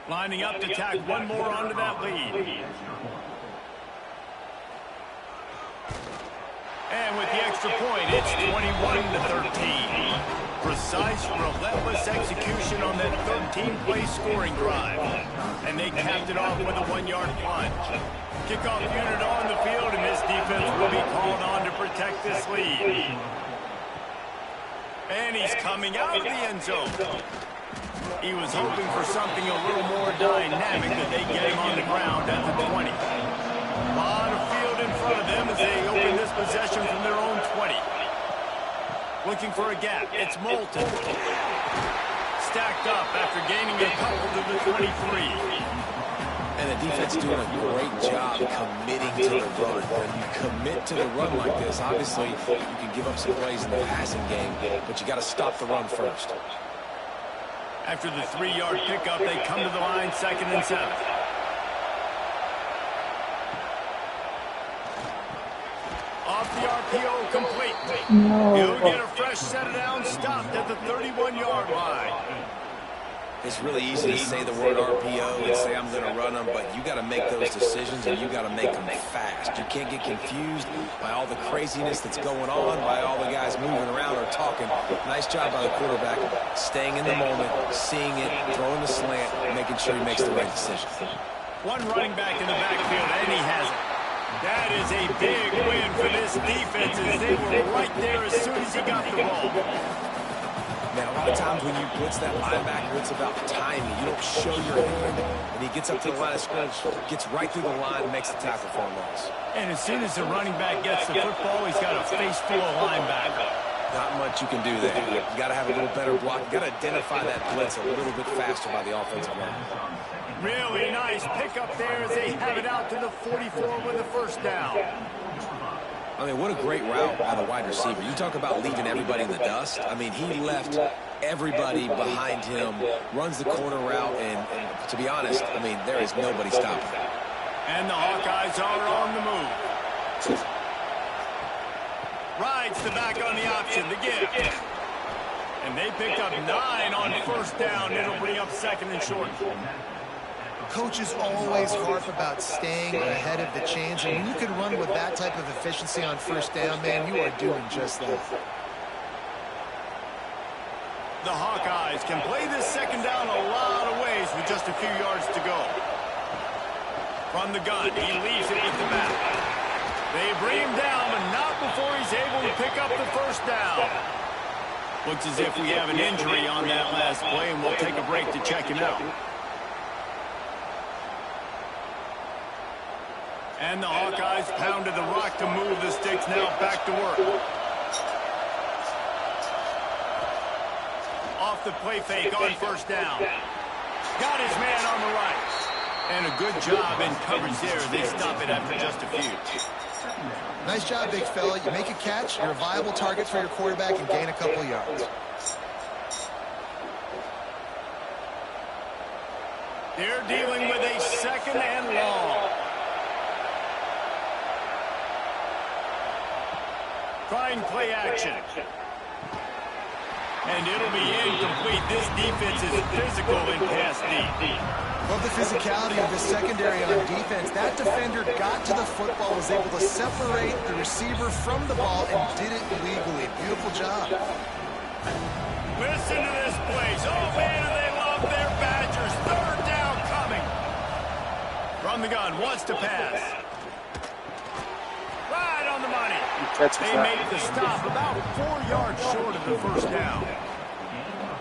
Lining up to tack one more onto that lead. And with the extra point, it's 21-13. Precise, relentless execution on that 13-play scoring drive. And they capped it off with a 1-yard plunge. Kickoff unit on the field, and this defense will be called on to protect this lead. And he's coming out of the end zone. He was hoping for something a little more dynamic, that they get him on the ground at the 20. A lot of field in front of them as they open this possession from their own 20. Looking for a gap. It's Moulton. Stacked up after gaining a couple to the 23. And the defense doing a great job committing to the run. When you commit to the run like this, obviously you can give up some plays in the passing game, but you got to stop the run first. After the 3-yard pickup, they come to the line, 2nd and 7. Off the RPO, complete. He'll get a fresh set down, stopped at the 31-yard line. It's really easy to say the word RPO and say I'm going to run them, but you got to make those decisions and you got to make them fast. You can't get confused by all the craziness that's going on, by all the guys moving around or talking. Nice job by the quarterback, staying in the moment, seeing it, throwing the slant, making sure he makes the right decision. One running back in the backfield, and he has it. That is a big win for this defense, as they were right there as soon as he got the ball. Man, a lot of times when you blitz that linebacker, it's about timing. You don't show your hand, and he gets up to the line of scrimmage, gets right through the line, and makes the tackle for a loss. And as soon as the running back gets the football, he's got a face full of linebacker. Not much you can do there. You got to have a little better block. You got to identify that blitz a little bit faster by the offensive line. Really nice pickup there as they have it out to the 44 with a first down. I mean, what a great route by the wide receiver. You talk about leaving everybody in the dust. I mean, he left everybody behind him, runs the corner route, and to be honest, I mean, there is nobody stopping him. And the Hawkeyes are on the move. Rides the back on the option, the give. And they picked up 9 on first down. It'll bring up 2nd and short. Coaches always harp about staying ahead of the chains, and when you can run with that type of efficiency on first down, man, you are doing just that. The Hawkeyes can play this second down a lot of ways with just a few yards to go. From the gun, he leaves it with the back. They bring him down, but not before he's able to pick up the first down. Looks as if we have an injury on that last play, and we'll take a break to check him out. And the Hawkeyes pounded the rock to move the sticks, now back to work. the play fake on first down. Got his man on the right. And a good job in coverage there. They stop it after just a few. Nice job, big fella. You make a catch, you're a viable target for your quarterback and gain a couple of yards. They're dealing with a second and long. Trying play action. And it'll be incomplete. This defense is physical in pass deep. Love the physicality of the secondary on defense. That defender got to the football, was able to separate the receiver from the ball, and did it legally. Beautiful job. Listen to this place. Oh, man, do they love their Badgers. Third down coming. From the gun, wants to pass. Right on the money. They make the stop about 4 yards short of the first down.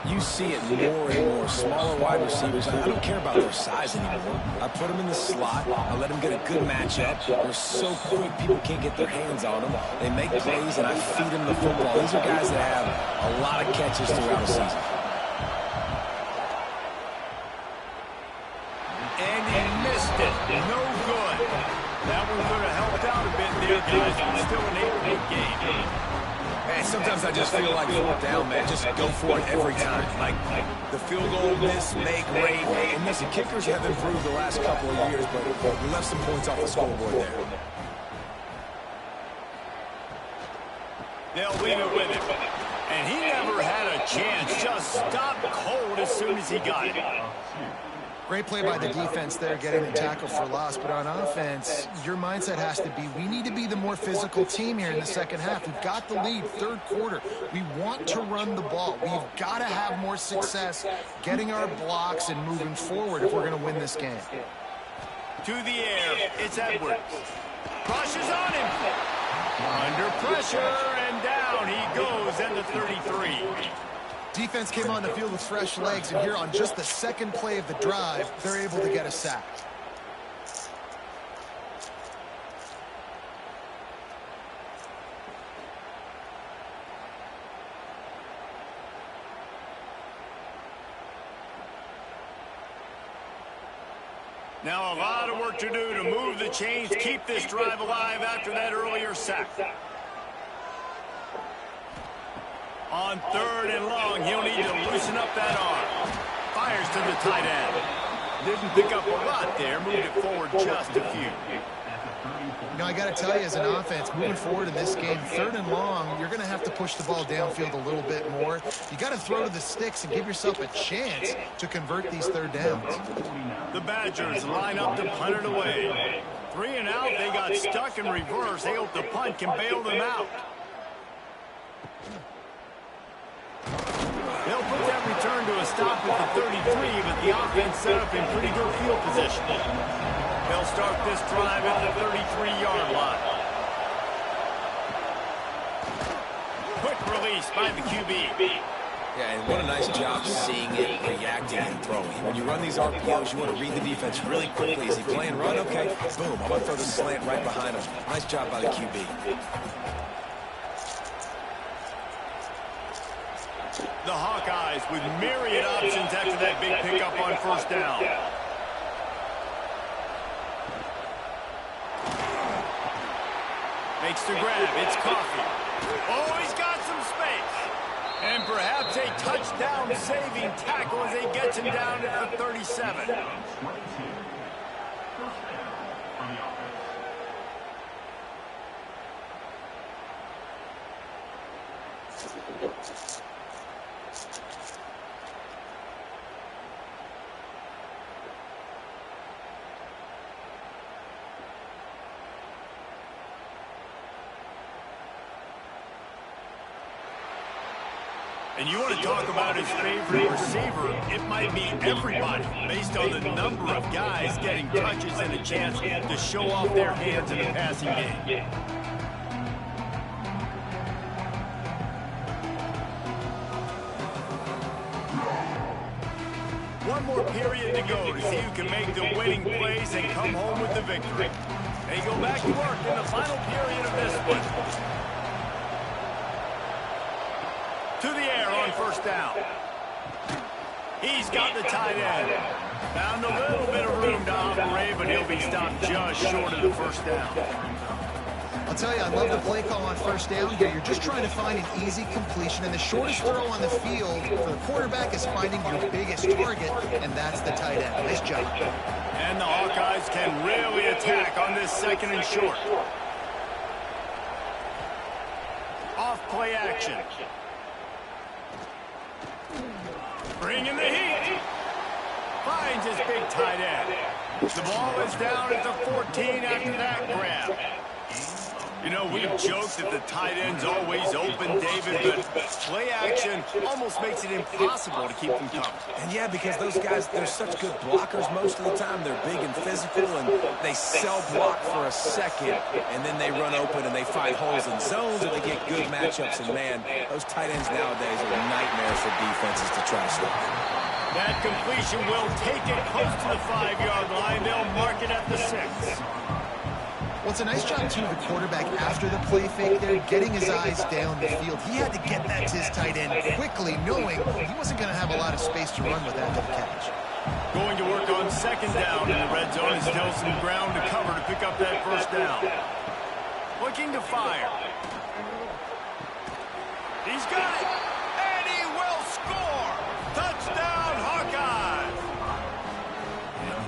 You see it more and more. Smaller wide receivers, I don't care about their size anymore. I put them in the slot. I let them get a good matchup. They're so quick, people can't get their hands on them. They make plays, and I feed them the football. These are guys that have a lot of catches throughout a season. And he missed it. No good. That one could have helped out a bit there, guys. It's still an 8-point game. Man, sometimes I just feel like fourth down, man. Just go for it every time. Like the field goal, miss, make, rate. And listen, kickers have improved the last couple of years, but we left some points off the scoreboard there. They'll leave it with him. And he never had a chance. Just stopped cold as soon as he got it. Great play by the defense there, getting the tackle for loss. But on offense, your mindset has to be, we need to be the more physical team here in the second half. We've got the lead, third quarter. We want to run the ball. We've got to have more success getting our blocks and moving forward if we're going to win this game. To the air, it's Edwards. Rushes on him. Under pressure, and down he goes at the 33. Defense came on the field with fresh legs, and here on just the second play of the drive, they're able to get a sack. Now a lot of work to do to move the chains, keep this drive alive after that earlier sack. On third and long, he'll need to loosen up that arm. Fires to the tight end. Didn't pick up a lot there, moved it forward just a few. You know, I got to tell you, as an offense, moving forward in this game, third and long, you're going to have to push the ball downfield a little bit more. You got to throw to the sticks and give yourself a chance to convert these third downs. The Badgers line up to punt it away. 3 and out, they got stuck in reverse. They hope the punt can bail them out. They'll put that return to a stop at the 33, but the offense set up in pretty good field position. They'll start this drive at the 33-yard line. Quick release by the QB. Yeah, and what a nice job seeing it, reacting, and throwing. When you run these RPOs, you want to read the defense really quickly. Is he playing run? Okay, boom, I'm going to throw the slant right behind him. Nice job by the QB. The Hawkeyes with myriad options after that big pickup on first down. Makes the grab. It's Coffee. Oh, he's got some space. And perhaps a touchdown-saving tackle as he gets him down at the 37. And you want to talk about his favorite receiver, it might be everybody, based on the number of guys getting touches and a chance to show off their hands in the passing game. One more period to go to see who can make the winning plays and come home with the victory. They go back to work in the final period of this one. To the air on first down. He's got the tight end. Found a little bit of room to operate, but he'll be stopped just short of the first down. I'll tell you, I love the play call on first down here. You're just trying to find an easy completion, and the shortest throw on the field for the quarterback is finding your biggest target, and that's the tight end. Nice job. And the Hawkeyes can really attack on this second and short. Off play action. Bringing the heat. Finds his big tight end. The ball is down at the 14 after that grab. You know, we've joked that the tight end's always open, David, but play action almost makes it impossible to keep them coming. And yeah, because those guys, they're such good blockers most of the time. They're big and physical, and they cell block for a second, and then they run open and they find holes in zones, and they get good matchups. And man, those tight ends nowadays are nightmares for defenses to try to stop. That completion will take it close to the 5-yard line. They'll mark it at the 6. Well, it's a nice job, too, of the quarterback after the play fake there, getting his eyes down the field. He had to get that to his tight end quickly, knowing he wasn't going to have a lot of space to run with after the catch. Going to work on second down in the red zone and still some ground to cover to pick up that first down. Looking to fire. He's got it, and he will score. Touchdown, Hawkeyes.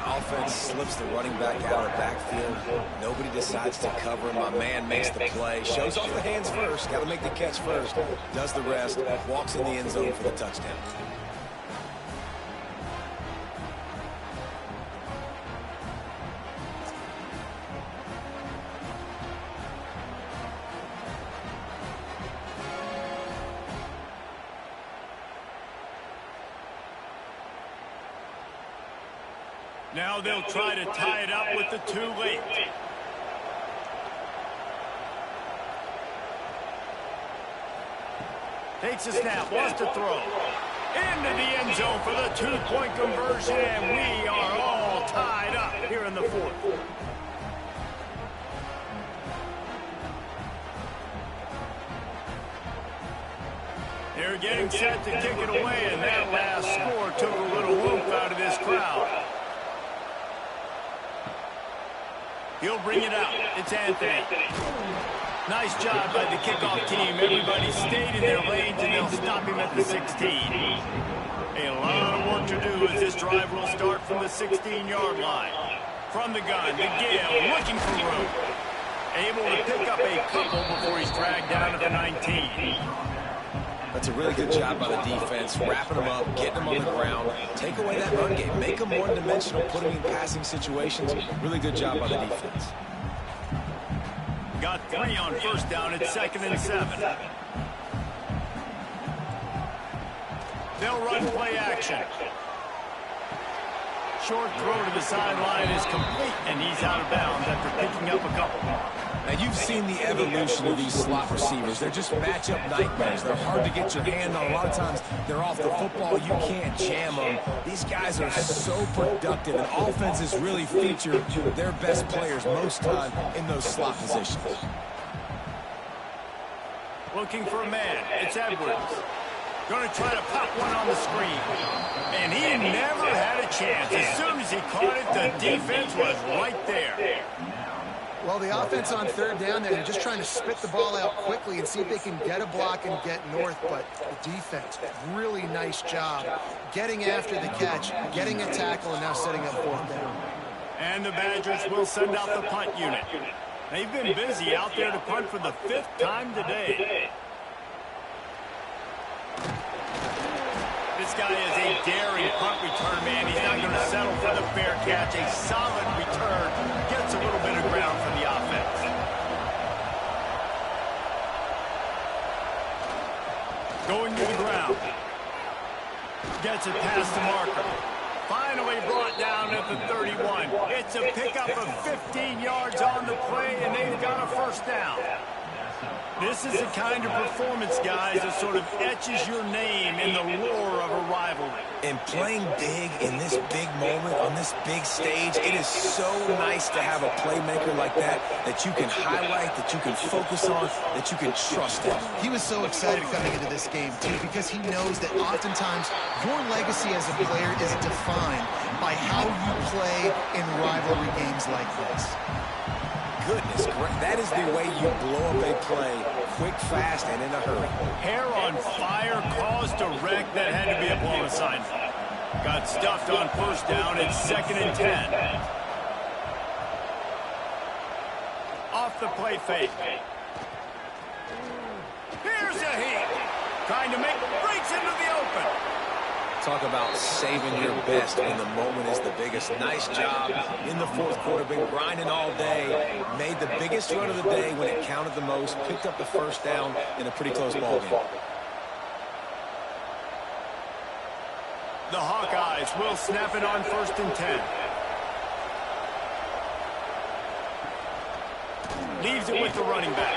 Offense slips the running back out of the backfield. Nobody decides to cover him. My man makes the play. Shows off the hands first. Got to make the catch first. Does the rest. Walks in the end zone for the touchdown. Now they'll try to tie it up with the 2 late. Takes a snap, wants to throw. Into the end zone for the 2-point conversion, and we are all tied up here in the 4th. They're getting set to kick it away, and that last score took a little whoop out of this crowd. He'll bring it out. It's Anthony. Nice job by the kickoff team. Everybody stayed in their lanes, and they'll stop him at the 16. A lot of work to do as this drive will start from the 16-yard line. From the gun, the Gale looking for room. Able to pick up a couple before he's dragged down at the 19. That's a really good job by the defense, wrapping them up, getting them on the ground. Take away that run game. Make them one-dimensional, put them in passing situations. Really good job by the defense. Got 3 on first down at 2nd and 7. They'll run play action. Short throw to the sideline is complete, and he's out of bounds after picking up a couple. Now, you've seen the evolution of these slot receivers. They're just matchup nightmares. They're hard to get your hand on. A lot of times, they're off the football. You can't jam them. These guys are so productive, and offenses really feature their best players most time in those slot positions. Looking for a man. It's Edwards. Going to try to pop one on the screen. And he never had a chance. As soon as he caught it, the defense was right there. Well, the offense on third down there, they're just trying to spit the ball out quickly and see if they can get a block and get north. But the defense, really nice job getting after the catch, getting a tackle, and now setting up 4th down. And the Badgers will send out the punt unit. They've been busy out there to punt for the 5th time today. This guy is a daring punt return man. He's not going to settle for the fair catch. A solid return. Gets a little bit of ground for the offense. Going to the ground. Gets it past the marker. Finally brought down at the 31. It's a pickup of 15 yards on the play, and they've got a first down. This is the kind of performance, guys, that sort of etches your name in the lore of a rivalry. And playing big in this big moment, on this big stage, it is so nice to have a playmaker like that you can highlight, that you can focus on, that you can trust in. He was so excited coming into this game, too, because he knows that oftentimes your legacy as a player is defined by how you play in rivalry games like this. Goodness, that is the way you blow up a play, quick, fast, and in a hurry. Hair on fire caused a wreck that had to be a blown assignment. Got stuffed on first down and 2nd and 10. Off the play fake. Here's a heat. Trying to make breaks into the open. Talk about saving your best when the moment is the biggest. Nice job in the fourth quarter. Been grinding all day. Made the biggest run of the day when it counted the most. Picked up the first down in a pretty close ball game. The Hawkeyes will snap it on 1st and 10. Leaves it with the running back.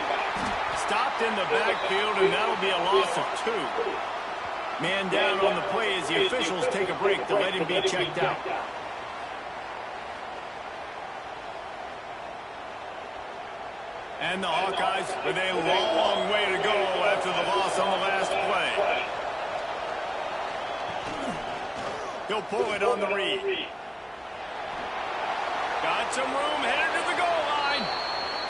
Stopped in the backfield, and that'll be a loss of 2. Man down on the play as the officials take a break to let him be checked out. And the Hawkeyes with a long way to go after the loss on the last play. He'll pull it on the read. Got some room, headed to the goal line.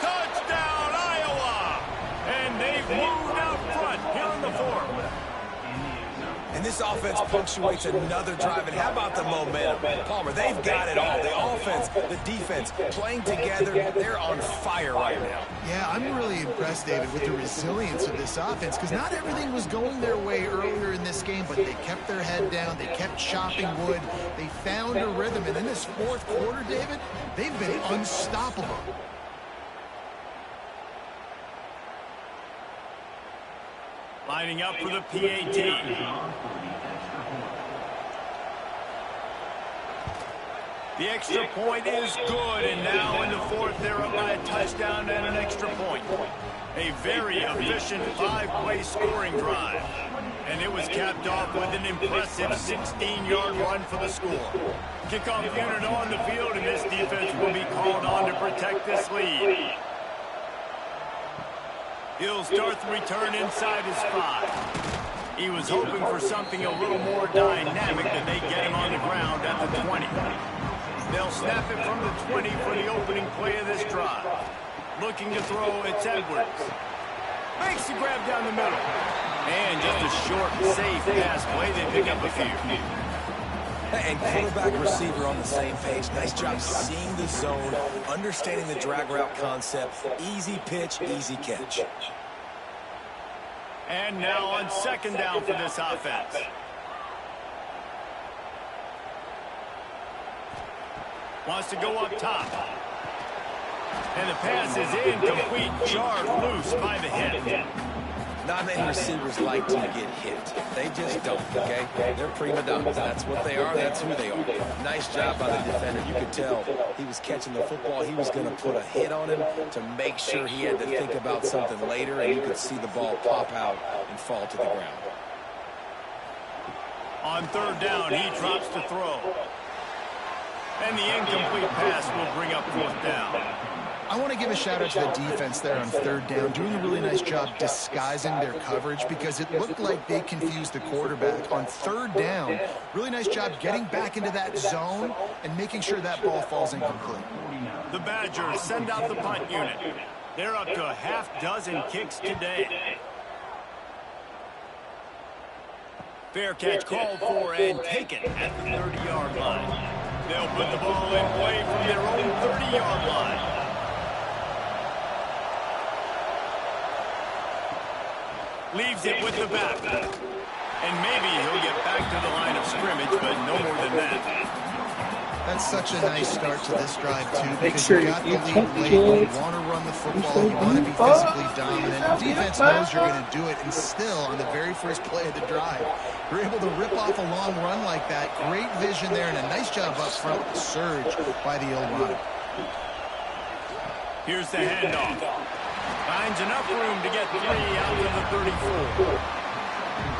Touchdown, Iowa! And they've moved out front here in the 4th. And this offense punctuates another drive. And how about the momentum? Palmer, they've got it all. The offense, the defense, playing together. They're on fire right now. Yeah, I'm really impressed, David, with the resilience of this offense, because not everything was going their way earlier in this game, but they kept their head down. They kept chopping wood. They found a rhythm. And in this fourth quarter, David, they've been unstoppable. Lining up for the PAT. The extra point is good, and now in the 4th, they're up by a touchdown and an extra point. A very efficient 5-play scoring drive. And it was capped off with an impressive 16-yard run for the score. Kickoff unit on the field, and this defense will be called on to protect this lead. He'll start the return inside his 5. He was hoping for something a little more dynamic than they get him on the ground at the 20. They'll snap it from the 20 for the opening play of this drive. Looking to throw, it's Edwards. Makes the grab down the middle. And just a short, safe pass play. They pick up a few. And quarterback receiver on the same page. Nice job seeing the zone, understanding the drag route concept. Easy pitch, easy catch. And now on 2nd down for this offense. Wants to go up top. And the pass is incomplete. Jarred loose by the hit. Not many receivers like to get hit. They just don't, okay? They're prima donnas. That's what they are. That's who they are. Nice job by the defender. You could tell he was catching the football. He was going to put a hit on him to make sure he had to think about something later, and you could see the ball pop out and fall to the ground. On 3rd down, he drops to throw. And the incomplete pass will bring up 4th down. I want to give a shout out to the defense there on 3rd down, doing a really nice job disguising their coverage, because it looked like they confused the quarterback on 3rd down. Really nice job getting back into that zone and making sure that ball falls incomplete. The Badgers send out the punt unit. They're up to a half-dozen kicks today. Fair catch called for and taken at the 30-yard line. They'll put the ball in play from their own 30-yard line. Leaves it with the back. And maybe he'll get back to the line of scrimmage, but no more than that. That's such a nice start to this drive, too, because you got the lead late. You want to run the football. You want to be physically dominant. The defense knows you're going to do it, and still, on the very first play of the drive, you're able to rip off a long run like that. Great vision there, and a nice job up front with the surge by the Illinois. Here's the handoff. Finds enough room to get 3 out of the 34.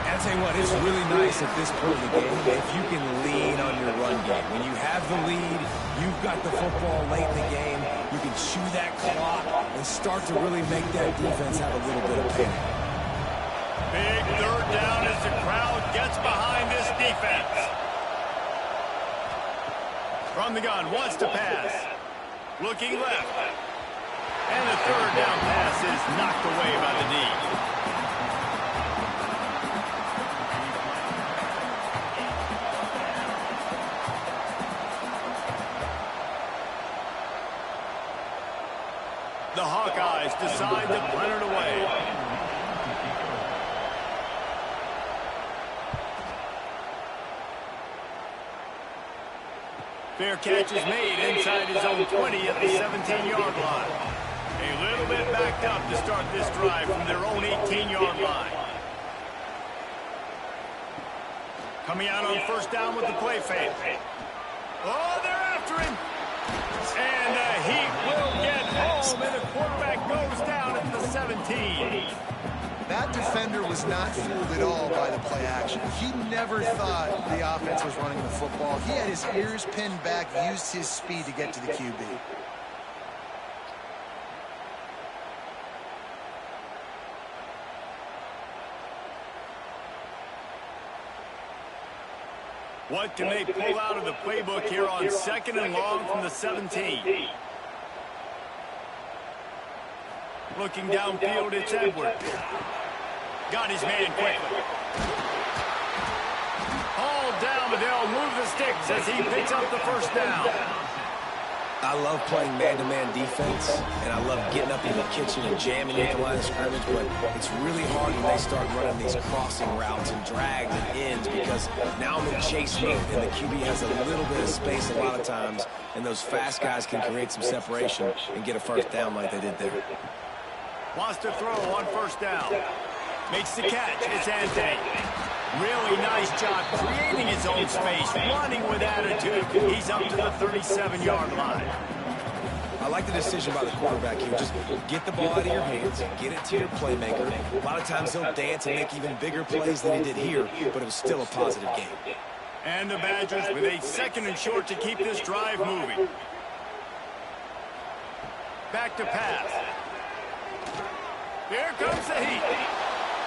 And I'll tell you what, it's really nice at this point in the game if you can lean on your run game. When you have the lead, you've got the football late in the game, you can chew that clock and start to really make that defense have a little bit of panic. Big third down as the crowd gets behind this defense. From the gun, wants to pass. Looking left. And the third down pass is knocked away by the D. The Hawkeyes decide to punt it away. Fair catch is made inside his own 20 at the 17-yard line. A little bit backed up to start this drive from their own 18-yard line. Coming out on first down with the play fake. Oh, they're after him. And he will get home, and the quarterback goes down at the 17. That defender was not fooled at all by the play action. He never thought the offense was running the football. He had his ears pinned back, used his speed to get to the QB. What can they pull out of the playbook here on 2nd and long from the 17? Looking downfield, it's Edwards. Got his man quickly. Hauled down, but they'll move the sticks as he picks up the first down. I love playing man-to-man defense, and I love getting up in the kitchen and jamming at the line of scrimmage, but it's really hard when they start running these crossing routes and drags and ends because now I'm in chase mode, and the QB has a little bit of space a lot of times, and those fast guys can create some separation and get a first down like they did there. Wants to throw on first down. Makes the catch. It's Ante. Really nice job creating his own space, running with attitude. He's up to the 37-yard line. I like the decision by the quarterback here. Just get the ball out of your hands, get it to your playmaker. A lot of times he'll dance and make even bigger plays than he did here, but it was still a positive game. And the Badgers with a 2nd and short to keep this drive moving. Back to pass. Here comes the heat.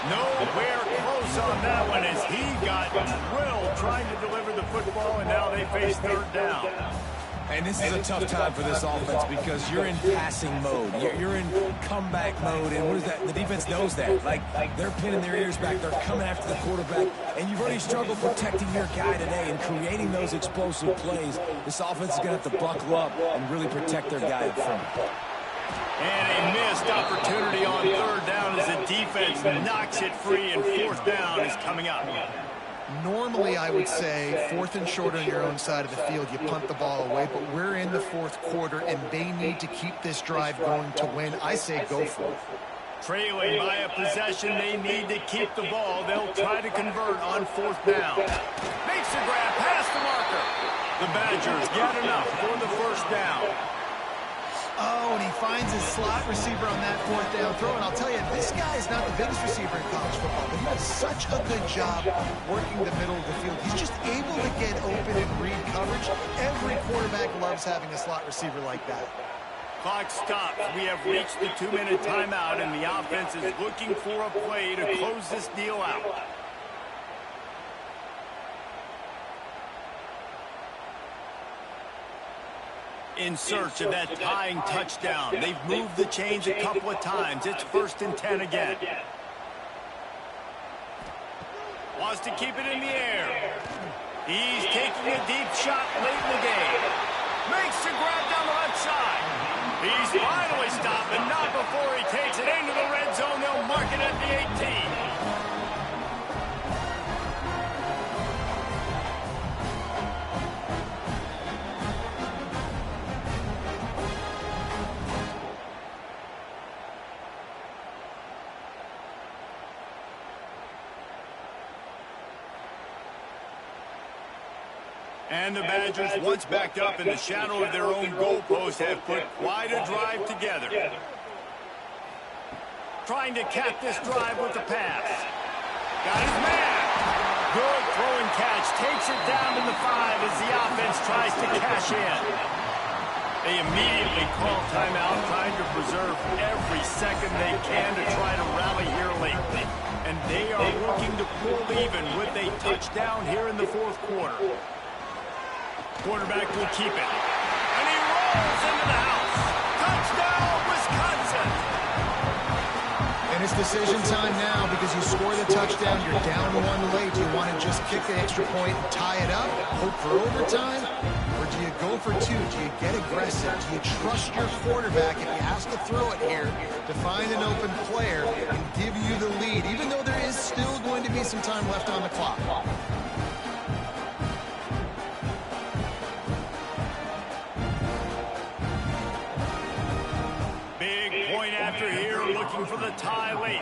Nowhere close on that one as he got drilled trying to deliver the football, and now they face third down. And this is a tough time for this offense because you're in passing mode. You're in comeback mode, and what is that? The defense knows that. Like, they're pinning their ears back. They're coming after the quarterback, and you've already struggled protecting your guy today and creating those explosive plays. This offense is going to have to buckle up and really protect their guy up front. And a missed opportunity on third down as the defense knocks it free, and fourth down is coming up. Normally, I would say 4th and short on your own side of the field, you punt the ball away, but we're in the 4th quarter, and they need to keep this drive going to win. I say go for it. Trailing by a possession, they need to keep the ball. They'll try to convert on fourth down. Makes the grab past the marker. The Badgers get enough for the first down. Oh, and he finds his slot receiver on that 4th down throw. And I'll tell you, this guy is not the biggest receiver in college football, but he does such a good job working the middle of the field. He's just able to get open and read coverage. Every quarterback loves having a slot receiver like that. Clock stops. We have reached the 2-minute timeout, and the offense is looking for a play to close this deal out. In search of that tying touchdown. They've moved the chains a couple of times. It's 1st and 10 again. Wants to keep it in the air. He's taking a deep shot late in the game. Makes the grab down the left side. He's finally stopped, but not before he takes it into the red zone. They'll mark it at the 18. And the Badgers, once backed up in the shadow of their own goalpost, have put quite a drive together. trying to cap this drive with the pass. Got his man. Good throw and catch. Takes it down to the 5 as the offense tries to cash in. They immediately call timeout, trying to preserve every second they can to try to rally here late. And they are looking to pull even with a touchdown here in the fourth quarter. Quarterback will keep it. And he rolls into the house. Touchdown, Wisconsin! And it's decision time now because you score the touchdown, you're down 1 late. Do you want to just kick the extra point and tie it up, hope for overtime? Or do you go for 2? Do you get aggressive? Do you trust your quarterback if he has to throw it here to find an open player and give you the lead, even though there is still going to be some time left on the clock? After here, looking for the tie late.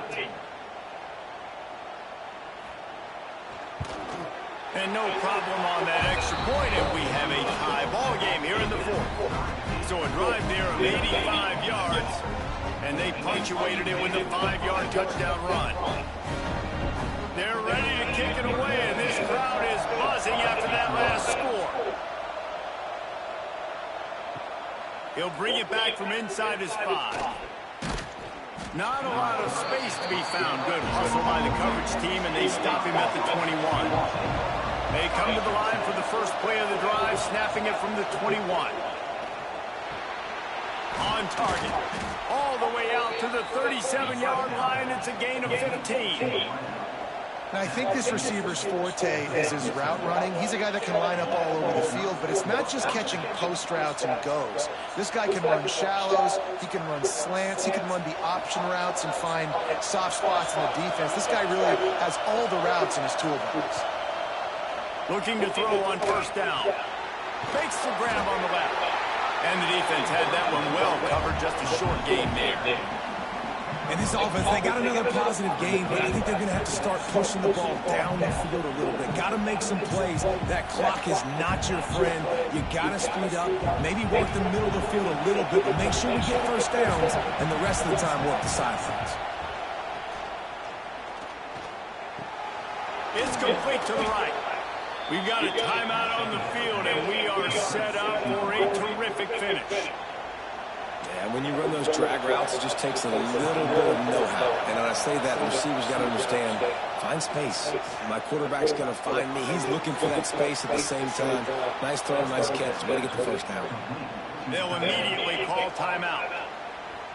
And no problem on that extra point, and we have a tie ball game here in the fourth. So a drive there of 85 yards, and they punctuated it with a 5-yard touchdown run. They're ready to kick it away, and this crowd is buzzing after that last score. He'll bring it back from inside his 5. Not a lot of space to be found. Good hustle by the coverage team, and they stop him at the 21. They come to the line for the first play of the drive, snapping it from the 21. On target. All the way out to the 37-yard line. It's a gain of 15. And I think this receiver's forte is his route running. He's a guy that can line up all over the field, but it's not just catching post routes and goes. This guy can run shallows, he can run slants, he can run the option routes and find soft spots in the defense. This guy really has all the routes in his toolbox. Looking to throw on first down. Fakes the grab on the left. And the defense had that one well covered, just a short gain there. And this offense, they got another positive game, but I think they're going to have to start pushing the ball down the field a little bit. Got to make some plays. That clock is not your friend. You got to speed up, maybe work the middle of the field a little bit, but make sure we get first downs, and the rest of the time work the sidelines. It's complete to the right. We've got a timeout on the field, and we are set up for a terrific finish. And when you run those drag routes, it just takes a little bit of know-how. And when I say that, the receivers got to understand, find space. My quarterback's going to find me. He's looking for that space at the same time. Nice throw, nice catch. Way to get the first down. They'll immediately call timeout.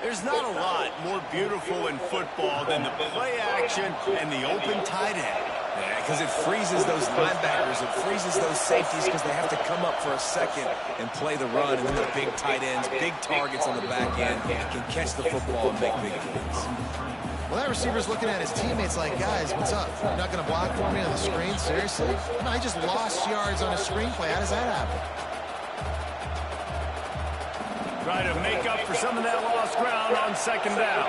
There's not a lot more beautiful in football than the play action and the open tight end. Yeah, because it freezes those linebackers. It freezes those safeties because they have to come up for a second and play the run. And then the big tight ends, big targets on the back end can catch the football and make big plays. Well, that receiver's looking at his teammates like, guys, what's up? You're not going to block for me on the screen? Seriously? No, I just lost yards on a screen play. How does that happen? Try to make up for some of that lost ground on second down.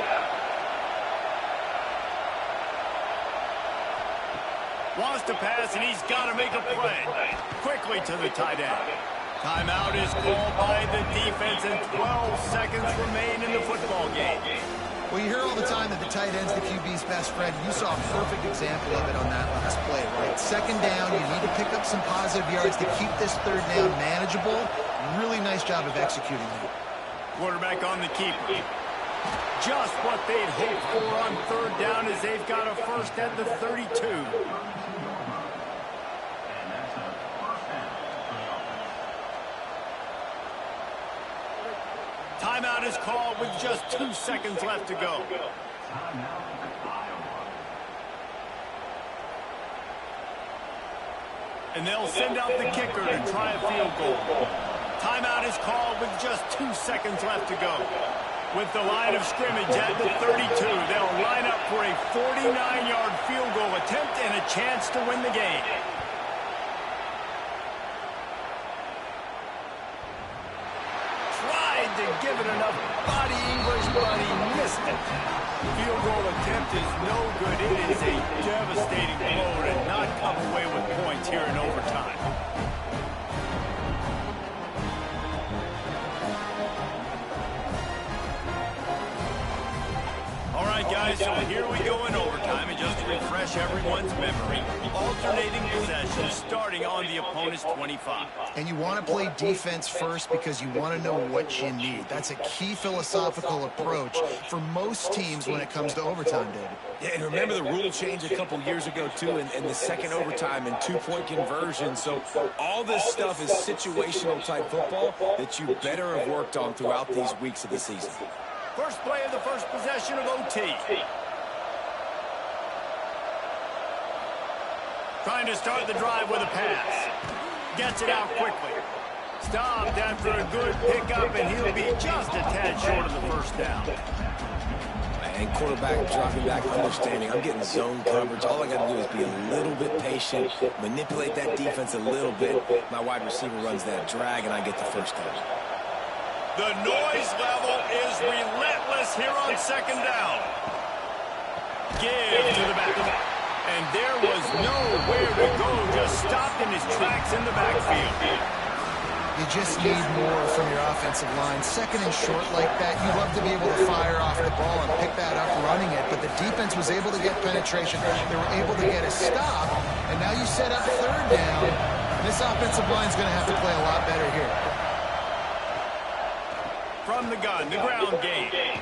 Wants to pass, and he's got to make a play. Quickly to the tight end. Timeout is called by the defense, and 12 seconds remain in the football game. Well, you hear all the time that the tight end's the QB's best friend. You saw a perfect example of it on that last play, right? Second down, you need to pick up some positive yards to keep this third down manageable. Really nice job of executing that. Quarterback on the keeper. Just what they'd hoped for on third down as they've got a first at the 32. Timeout is called with just 2 seconds left to go. And they'll send out the kicker to try a field goal. Timeout is called with just 2 seconds left to go. With the line of scrimmage at the 32, they'll line up for a 49-yard field goal attempt and a chance to win the game. Tried to give it enough body English, but he missed it. Field goal attempt is no good. It is a devastating blow to not come away with points here in overtime. All right, guys, one's memory, alternating possession starting on the opponent's 25. And you want to play defense first because you want to know what you need. That's a key philosophical approach for most teams when it comes to overtime, David. Yeah, and remember the rule change a couple years ago, too, in the second overtime and two-point conversion. So all this stuff is situational type football that you better have worked on throughout these weeks of the season. First play of the first possession of OT. Trying to start the drive with a pass. Gets it out quickly. Stopped after a good pickup, and he'll be just a tad short of the first down. And quarterback dropping back, understanding I'm getting zone coverage. All I got to do is be a little bit patient, manipulate that defense a little bit. My wide receiver runs that drag, and I get the first down. The noise level is relentless here on second down. Give to the back. And there was nowhere to go, just stopped in his tracks in the backfield. You just need more from your offensive line. Second and short like that, you love to be able to fire off the ball and pick that up running it, but the defense was able to get penetration. They were able to get a stop, and now you set up third down. This offensive line is going to have to play a lot better here. From the gun, the ground game.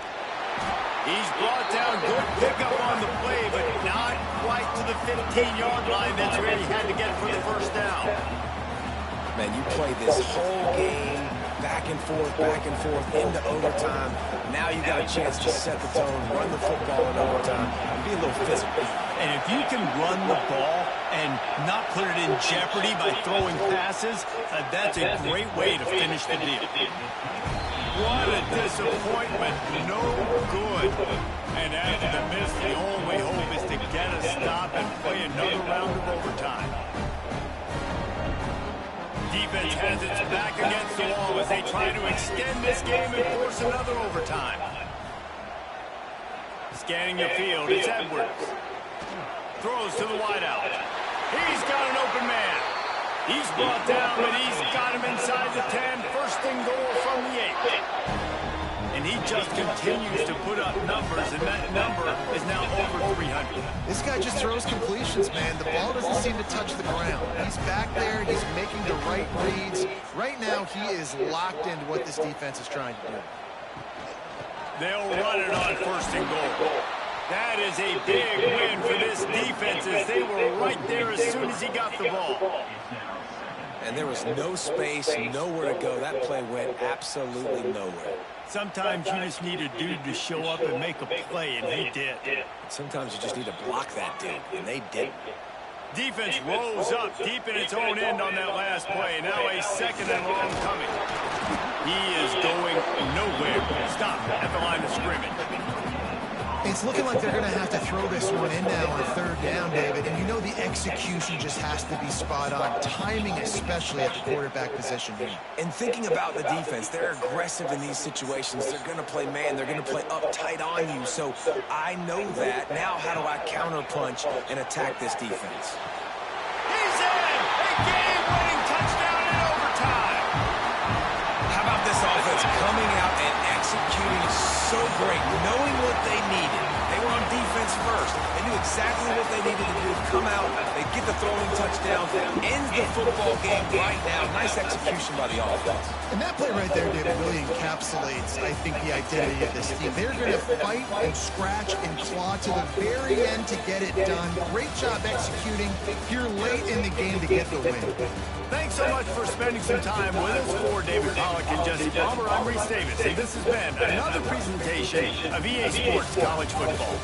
He's brought down, good pickup on the play, but not quite to the 15-yard line. That's where he had to get for the first down. Man, you play this whole game back and forth into overtime. Now you got a chance to set the tone, run the football in overtime, and be a little physical. And if you can run the ball and not put it in jeopardy by throwing passes, that's a great way to finish the deal. What a disappointment. No good. And after the miss, the only hope is to get a stop and play another round of overtime. Defense has its back against the wall as they try to extend this game and force another overtime. Scanning the field, it's Edwards. Throws to the wideout. He's got an open man. He's brought down, but he's got him inside the 10. First and goal from the 8. And he just continues to put up numbers, and that number is now over 300. This guy just throws completions, man. The ball doesn't seem to touch the ground. He's back there. He's making the right reads. Right now, he is locked into what this defense is trying to do. They'll run it on first and goal. That is a big win for this defense as they were right there as soon as he got the ball. And there was no space, nowhere to go. That play went absolutely nowhere. Sometimes you just need a dude to show up and make a play, and he did. Sometimes you just need to block that dude, and they didn't. Defense rose up deep in its own end on that last play. Now a second and long coming. He is going nowhere. Stop at the line of scrimmage. It's looking like they're going to have to throw this one in now on third down, David. And you know the execution just has to be spot on. Timing, especially at the quarterback position here. And thinking about the defense, they're aggressive in these situations. They're going to play man. They're going to play up tight on you. So I know that. Now how do I counterpunch and attack this defense? He's in! A game-winning touchdown in overtime! How about this offense coming out and executing so great, knowing what they needed. They were on defense first. They knew exactly what they needed to do. Come out, they get the throwing touchdown, ends the football game right now. Nice execution by the offense. And that play right there, David, really encapsulates, I think, the identity of this team. They're going to fight and scratch and claw to the very end to get it done. Great job executing here late in the game to get the win. Thanks so much for spending some time with us. For David Pollack and Jesse Palmer, I'm Reese Davis, and this has been another presentation of EA Sports College Football.